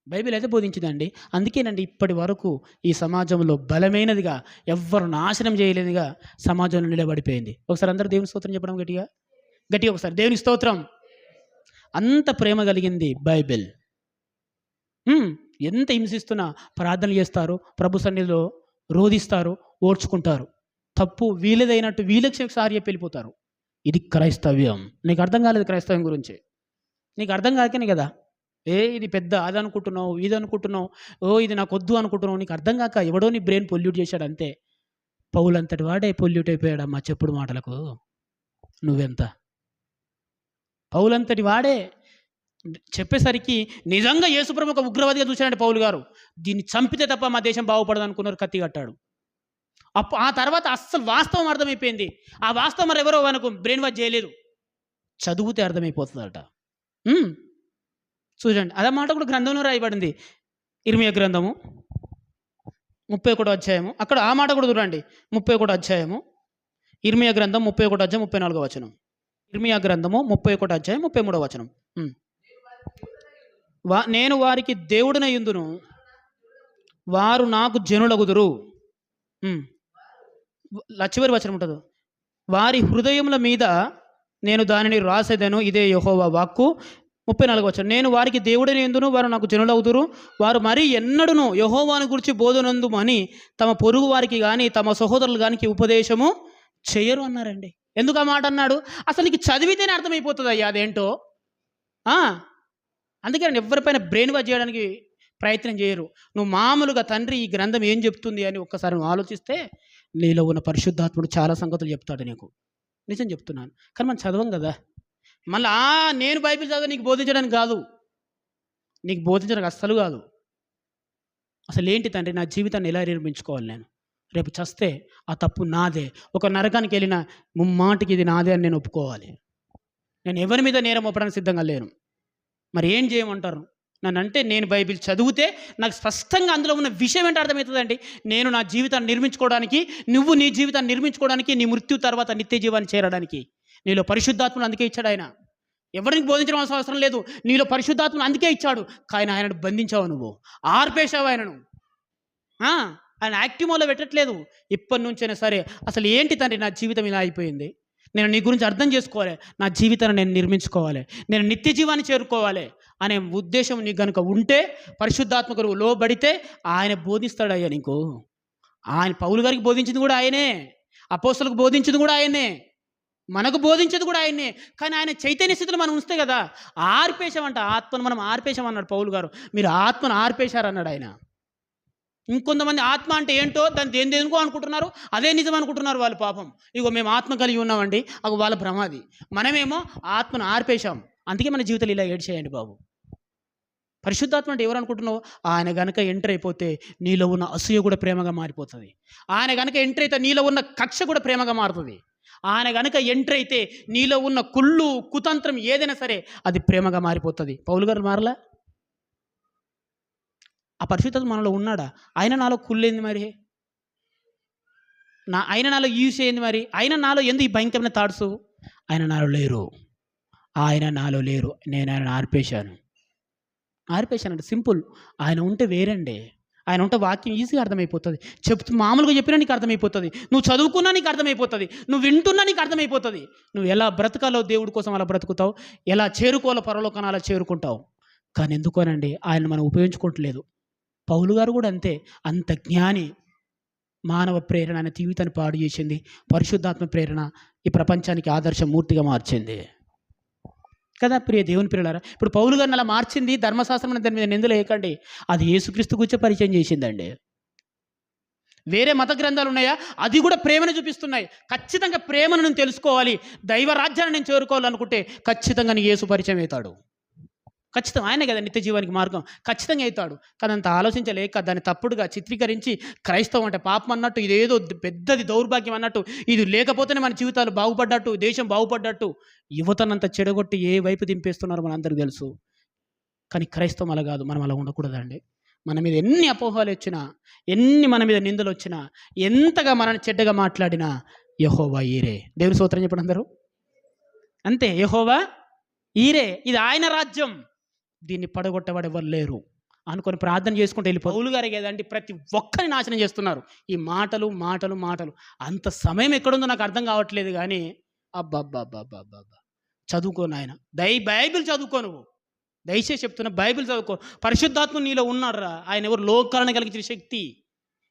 బైబిల్ అయితే బోధించిందండి. అందుకేనండి ఇప్పటి వరకు ఈ సమాజంలో బలమైనదిగా, ఎవ్వరు నాశనం చేయలేనిదిగా సమాజంలో నిలబడిపోయింది. ఒకసారి అందరూ దేవుని స్తోత్రం చెప్పడం గట్టిగా ఒకసారి దేవుని స్తోత్రం. అంత ప్రేమ కలిగింది బైబిల్. ఎంత హింసిస్తున్నా ప్రార్థనలు చేస్తారు, ప్రభు సన్నిధిలో రోధిస్తారు, ఓర్చుకుంటారు. తప్పు వీళ్ళదైనట్టు వీళ్ళకి సారి చెప్పి వెళ్ళిపోతారు. ఇది క్రైస్తవ్యం. నీకు అర్థం కాలేదు క్రైస్తవ్యం గురించి, నీకు అర్థం కాకనే కదా ఇది పెద్ద అది అనుకుంటున్నావు, ఇది అనుకుంటున్నావు, ఇది నాకు వద్దు అనుకుంటున్నావు. నీకు అర్థం కాక ఎవడో నీ బ్రెయిన్ పొల్యూట్ చేశాడు అంతే. పౌలంతటి వాడే పొల్యూట్ అయిపోయాడమ్మా చెప్పుడు మాటలకు. నువ్వెంత? పౌలంతటి వాడే చెప్పేసరికి నిజంగా యేసుప్రభు ఒక ఉగ్రవాదిగా చూశాడంటే పౌలు గారు, దీన్ని చంపితే తప్ప మా దేశం బాగుపడదు అనుకున్నారు, కత్తి కట్టాడు. ఆ తర్వాత అస్సలు వాస్తవం అర్థమైపోయింది. ఆ వాస్తవం మరి ఎవరో అనుకో బ్రెయిన్ వాష్ చేయలేదు, చదివితే అర్థమైపోతుందట. చూడండి, అదే మాట కూడా గ్రంథంలో రాయబడింది. ఇర్మియా గ్రంథము 31వ అధ్యాయము, అక్కడ ఆ మాట కూడా చూడండి. 31వ అధ్యాయము, ఇర్మియా గ్రంథం 31వ అధ్యాయం 34వ వచనం. ఇర్మియా గ్రంథము 31వ అధ్యాయం 33వ వచనం. నేను వారికి దేవుడినై యుందును, వారు నాకు జనులగుదురు. చివరి వచనం ఉంటుంది, వారి హృదయముల మీద నేను దానిని రాసేదను, ఇదే యెహోవా వాక్కు. 34వ వచనం, నేను వారికి దేవుడిని యందును, వారు నాకు జనులవుదురు, వారు మరి ఎన్నడూను యెహోవాను గురించి బోధనందుమని తమ పొరుగు వారికి కానీ తమ సహోదరులు కానీ ఉపదేశము చేయరు అన్నారండి. ఎందుకు ఆ మాట అన్నాడు? అసలు నీకు చదివితేనే అర్థమైపోతుంది అయ్యా అదేంటో. అందుకని ఎవరిపైన బ్రెయిన్ వాష్ చేయడానికి ప్రయత్నం చేయరు. నువ్వు మామూలుగా తండ్రి ఈ గ్రంథం ఏం చెప్తుంది అని ఒక్కసారి నువ్వు ఆలోచిస్తే నీలో ఉన్న పరిశుద్ధాత్ముడు చాలా సంగతులు చెప్తాడు నీకు. నిజం చెప్తున్నాను. కానీ మనం చదవం కదా. మళ్ళీ నేను బైబిల్ చదివి నీకు బోధించడానికి కాదు, నీకు బోధించడానికి అస్సలు కాదు. అసలు ఏంటి తండ్రి, నా జీవితాన్ని ఎలా నిర్మించుకోవాలి, నేను రేపు చస్తే ఆ తప్పు నాదే, ఒక నరకానికి వెళ్ళిన ముమ్మాటికి ఇది నాదే అని నేను ఒప్పుకోవాలి. నేను ఎవరి మీద నేరం ఒప్పడానికి సిద్ధంగా లేను. మరి ఏం చేయమంటారు నన్ను అంటే, నేను బైబిల్ చదివితే నాకు స్పష్టంగా అందులో ఉన్న విషయం ఏంటో అర్థమవుతుందండి. నేను నా జీవితాన్ని నిర్మించుకోవడానికి, నువ్వు నీ జీవితాన్ని నిర్మించుకోవడానికి, నీ మృత్యు తర్వాత నిత్య జీవాన్ని చేరడానికి నీలో పరిశుద్ధాత్మను అందుకే ఇచ్చాడు ఆయన. ఎవరికి బోధించడం అవసరం లేదు, నీలో పరిశుద్ధాత్మను అందుకే ఇచ్చాడు. కానీ ఆయనను బంధించావు, నువ్వు ఆర్పేశావు ఆయనను. ఆయన యాక్టివ్లో పెట్టట్లేదు. ఇప్పటి నుంచైనా సరే అసలు ఏంటి తండ్రి, నా జీవితం ఇలా అయిపోయింది, నేను నీ గురించి అర్థం చేసుకోవాలి, నా జీవితాన్ని నేను నిర్మించుకోవాలి, నేను నిత్య జీవాన్ని చేరుకోవాలి అనే ఉద్దేశం నీకు కనుక ఉంటే, పరిశుద్ధాత్మ కొరకు లోబడితే ఆయన బోధిస్తాడయ్యా నీకు. ఆయన పౌలు గారికి బోధించింది కూడా ఆయనే, అపోస్తలకు బోధించింది కూడా ఆయనే, మనకు బోధించేది కూడా ఆయనే. కానీ ఆయన చైతన్య స్థితిలో మనం ఉంచితే కదా, ఆర్పేశామంట ఆత్మను, మనం ఆర్పేశామన్నాడు పౌలు గారు. మీరు ఆత్మను ఆర్పేశారన్నాడు ఆయన. ఇంకొంతమంది ఆత్మ అంటే ఏంటో దాన్ని దేనికో అనుకుంటున్నారు, అదే నిజం అనుకుంటున్నారు వాళ్ళు పాపం. ఇగో మేము ఆత్మ కలిగి ఉన్నామండి, అగో వాళ్ళ భ్రమాది. మనమేమో ఆత్మను ఆర్పేశాం. అందుకే మన జీవితాలు ఇలా ఏడ్చేయండి బాబు. పరిశుద్ధాత్మ అంటే ఎవరు అనుకుంటున్నావు? ఆయన గనక ఎంటర్ అయిపోతే నీలో ఉన్న అసూయ కూడా ప్రేమగా మారిపోతుంది. ఆయన గనక ఎంటర్ అయితే నీలో ఉన్న కక్ష కూడా ప్రేమగా మారుతుంది. ఆయన గనక ఎంటర్ అయితే నీలో ఉన్న కుళ్ళు కుతంత్రం ఏదైనా సరే అది ప్రేమగా మారిపోతుంది. పౌలు గారు మారలా? ఆ పరిశుద్ధాత్మ మనలో ఉన్నాడా? ఆయన నాలో కుళ్ళేంది మరి? ఆయన నాలో యూస్ అయింది మరి? ఆయన నాలో ఎందుకు ఈ భయంకరమైన థాట్స్? ఆయన నాలో లేరు. ఆయన నాలో లేరు. నేను ఆయన ఆర్పేశానండి. సింపుల్. ఆయన ఉంటే వేరండి. ఆయన ఉంటే వాక్యం ఈజీగా అర్థమైపోతుంది. మామూలుగా చెప్పినా నీకు అర్థమైపోతుంది. నువ్వు చదువుకున్నా నీకు అర్థమైపోతుంది. నువ్వు వింటున్నా నీకు అర్థమైపోతుంది. నువ్వు ఎలా బ్రతకాలో దేవుడి కోసం అలా బ్రతుకుతావు, ఎలా చేరుకోవాలో పరలోకాన్ని అలా చేరుకుంటావు. కానీ ఎందుకోనండి ఆయన మనం ఉపయోగించుకోవట్లేదు. పౌలు గారు కూడా అంతే. అంత జ్ఞాని. మానవ ప్రేరణ అనే జీవితాన్ని పాడు చేసింది. పరిశుద్ధాత్మ ప్రేరణ ఈ ప్రపంచానికి ఆదర్శమూర్తిగా మార్చింది కదా ప్రియ దేవుని పిల్లలారా. ఇప్పుడు పౌలు గారిని అలా మార్చింది ధర్మశాస్త్రం దాని మీద నిందలు వేయకండి. అది యేసుక్రీస్తు గురించి పరిచయం చేసిందండి. వేరే మత గ్రంథాలు ఉన్నాయా? అది కూడా ప్రేమను చూపిస్తున్నాయి. ఖచ్చితంగా ప్రేమను నేను తెలుసుకోవాలి, దైవ రాజ్యాన్ని నేను చేరుకోవాలనుకుంటే ఖచ్చితంగా నీ యేసు పరిచయం అవుతాడు. ఖచ్చితంగా ఆయనే కదా నిత్య జీవానికి మార్గం. ఖచ్చితంగా అవుతాడు. కానీ అంత ఆలోచించలేక దాన్ని తప్పుడుగా చిత్రీకరించి క్రైస్తవం అంటే పాపం అన్నట్టు, ఇదేదో పెద్దది దౌర్భాగ్యం అన్నట్టు, ఇది లేకపోతేనే మన జీవితాలు బాగుపడ్డట్టు, దేశం బాగుపడ్డట్టు యువతనంతా చెడగొట్టి ఏ వైపు దింపేస్తున్నారో మనందరికీ తెలుసు. కానీ క్రైస్తవం అలా కాదు. మనం అలా ఉండకూడదండి. మన మీద ఎన్ని అపోహలు వచ్చినా, ఎన్ని మన మీద నిందలు వచ్చినా, ఎంతగా మనల్ని చెడ్డగా మాట్లాడినా యెహోవా ఈరే. దేవుని స్తోత్రం చెప్పండి అందరూ. అంతే, యెహోవా ఈరే. ఇది ఆయన రాజ్యం. దీన్ని పడగొట్టేవాడు ఎవరు లేరు అనుకొని ప్రార్థన చేసుకుంటూ వెళ్ళి పౌలు గారే కదండి ప్రతి ఒక్కరిని నాశనం చేస్తున్నారు. ఈ మాటలు మాటలు మాటలు. అంత సమయం ఎక్కడుందో నాకు అర్థం కావట్లేదు. కానీ అబ్బా చదువుకో నాయన. బైబిల్ చదువుకో. నువ్వు దయచేసి చెప్తున్నా, బైబిల్ చదువుకో. పరిశుద్ధాత్మ నీలో ఉన్నాడురా. ఆయన ఎవరు? లోకాలను కలిగించిన శక్తి.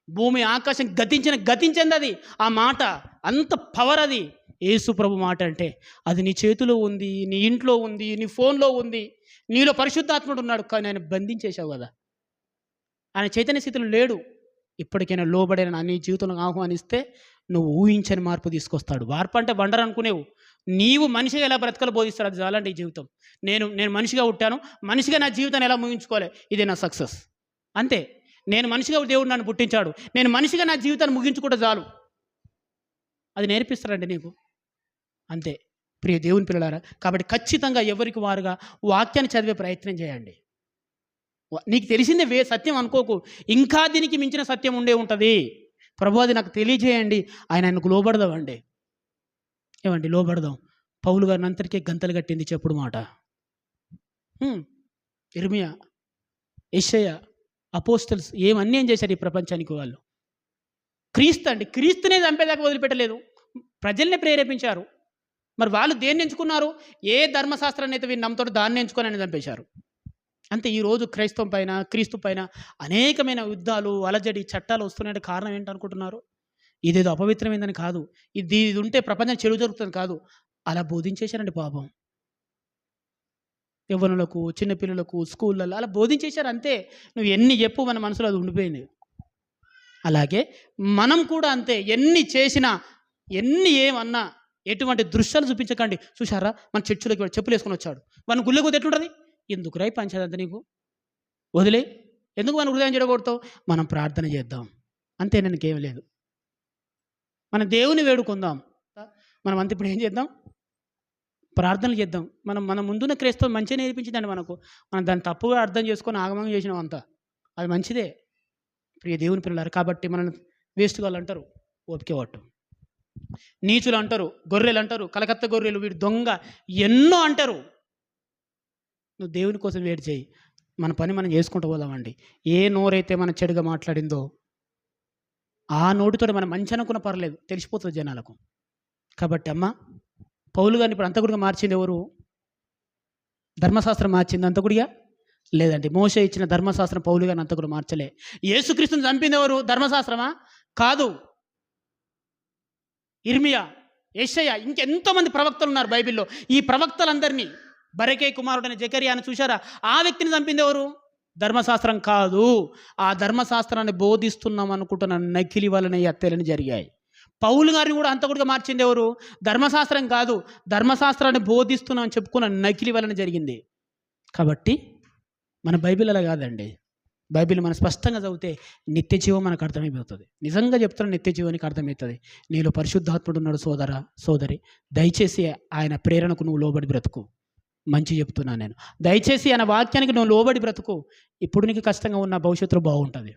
భూమి ఆకాశం గతించింది అది. ఆ మాట అంత పవర్ అది. యేసు ప్రభు మాట అంటే అది నీ చేతిలో ఉంది, నీ ఇంట్లో ఉంది, నీ ఫోన్లో ఉంది, నీలో పరిశుద్ధాత్ముడు ఉన్నాడు. కానీ ఆయన బంధించేశావు కదా. ఆయన చైతన్య స్థితిలో లేడు. ఇప్పటికైనా లోబడిన నీ జీవితంలో ఆహ్వానిస్తే నువ్వు ఊహించని మార్పు తీసుకొస్తాడు. మార్పు అంటే వండర్ అనుకునేవు. నీవు మనిషిగా ఎలా బ్రతకాలో బోధిస్తాడు. అది చాలండి ఈ జీవితం. నేను మనిషిగా పుట్టాను, మనిషిగా నా జీవితాన్ని ఎలా ముగించుకోవాలి, ఇదే నా సక్సెస్. అంతే. నేను మనిషిగా దేవుడు నన్ను పుట్టించాడు, నేను మనిషిగా నా జీవితాన్ని ముగించుకుంటే చాలు. అది నేర్పిస్తాడండి నీకు. అంతే ప్రియ దేవుని పిల్లలారా. కాబట్టి ఖచ్చితంగా ఎవరికి వారుగా వాక్యాన్ని చదివే ప్రయత్నం చేయండి. నీకు తెలిసిందే సత్యం అనుకోకు. ఇంకా దీనికి మించిన సత్యం ఉంటుంది. ప్రభు అది నాకు తెలియజేయండి. ఆయనకు లోబడదామండి. ఏమండి లోబడదాం. పౌలు గారిని అంతరికే గంతలు కట్టింది చెప్పుడు మాట. ఇర్మియా, యెషయా, అపోస్తల్స్ ఏం చేశారు ఈ ప్రపంచానికి వాళ్ళు? క్రీస్తునే చంపేదాకా వదిలిపెట్టలేదు. ప్రజల్ని ప్రేరేపించారు. మరి వాళ్ళు దేన్ని ఎంచుకున్నారు? ఏ ధర్మశాస్త్రాన్ని అయితే వీళ్ళు నమ్ముతారో దాన్ని ఎంచుకొని అని చంపేశారు. అంతే. ఈరోజు క్రైస్తవం పైన, క్రీస్తు పైన అనేకమైన యుద్ధాలు, అలజడి, చట్టాలు వస్తున్నాయంటే కారణం ఏంటనుకుంటున్నారు? ఇదేదో అపవిత్రమైందని కాదు, ఇది ఉంటే ప్రపంచం చెడు జరుగుతుంది కాదు. అలా బోధించేశారండి పాపం. యవ్వనులకు, చిన్నపిల్లలకు, స్కూళ్ళల్లో అలా బోధించేశారు. అంతే. నువ్వు ఎన్ని చెప్పు మన మనసులో అది ఉండిపోయింది. అలాగే మనం కూడా అంతే. ఎన్ని చేసినా, ఎన్ని ఏమన్నా, ఎటువంటి దృశ్యాలు చూపించకండి. చూసారా, మన చర్చిలోకి చెప్పులు వేసుకొని వచ్చాడు, మన గుళ్ళకు ఎట్లుంటుంది? ఎందుకు రాయి పంచేదంతా నీకు? వదిలే. ఎందుకు మన హృదయం చెడగొడతావు? మనం ప్రార్థన చేద్దాం. అంతే, ఇంకేం లేదు. మన దేవుని వేడుకుందాం. మనం అంత ఇప్పుడు ఏం చేద్దాం? ప్రార్థనలు చేద్దాం. మన ముందున్న క్రైస్తవం మంచిగా నేర్పించిందండి మనకు. మనం దాన్ని తప్పుగా అర్థం చేసుకొని ఆగమనం చేసినాం అంతా. అది మంచిదే ప్రియ దేవుని పిల్లలు. కాబట్టి మనం వేస్ట్ వాళ్ళు అంటారు, ఓపికే పట్టు. నీచులు అంటారు, గొర్రెలు అంటారు, కలకత్తా గొర్రెలు, వీడు దొంగ, ఎన్నో అంటారు. నువ్వు దేవుని కోసం వేడి చేయి. మన పని మనం చేసుకుంటూ పోదామండి. ఏ నోరైతే మనం చెడుగా మాట్లాడిందో ఆ నోటితో మనం మంచి అనుకున్న పర్లేదు, తెలిసిపోతుంది జనాలకు. కాబట్టి అమ్మ, పౌలు గారిని ఇప్పుడు అంతకుడిగా మార్చింది ఎవరు? ధర్మశాస్త్రం మార్చింది అంతకుడిగా? లేదండి. మోషే ఇచ్చిన ధర్మశాస్త్రం పౌలు గారిని అంతకుడు మార్చలే. యేసుక్రీస్తుని చంపింది ఎవరు? ధర్మశాస్త్రమా? కాదు. ఇర్మియా, యెషయా, ఇంకెంతోమంది ప్రవక్తలు ఉన్నారు బైబిల్లో. ఈ ప్రవక్తలందరినీ, బరకే కుమారుడైన జకర్యాను చూశారా? ఆ వ్యక్తిని చంపింది ఎవరు? ధర్మశాస్త్రం కాదు. ఆ ధర్మశాస్త్రాన్ని బోధిస్తున్నాం అనుకుంటున్న నకిలీ వలన ఈ హత్యలని జరిగాయి. పౌలు గారిని కూడా హంతకుడిగా మార్చింది ఎవరు? ధర్మశాస్త్రం కాదు, ధర్మశాస్త్రాన్ని బోధిస్తున్నాం అని చెప్పుకున్న నకిలీ వలన జరిగింది. కాబట్టి మన బైబిల్ అలా కాదండి. బైబిల్ మనం స్పష్టంగా చదివితే నిత్య జీవం మనకు అర్థమైపోతుంది. నిజంగా చెప్తున్న నిత్య జీవానికి అర్థమవుతుంది. నీలో పరిశుద్ధాత్ముడు ఉన్నాడు సోదరా సోదరి, దయచేసి ఆయన ప్రేరణకు నువ్వు లోబడి బ్రతుకు. మంచి చెప్తున్నా నేను, దయచేసి ఆయన వాక్యానికి నువ్వు లోబడి బ్రతుకు. ఇప్పుడు నీకు కష్టంగా ఉన్న భవిష్యత్తులో బాగుంటుంది.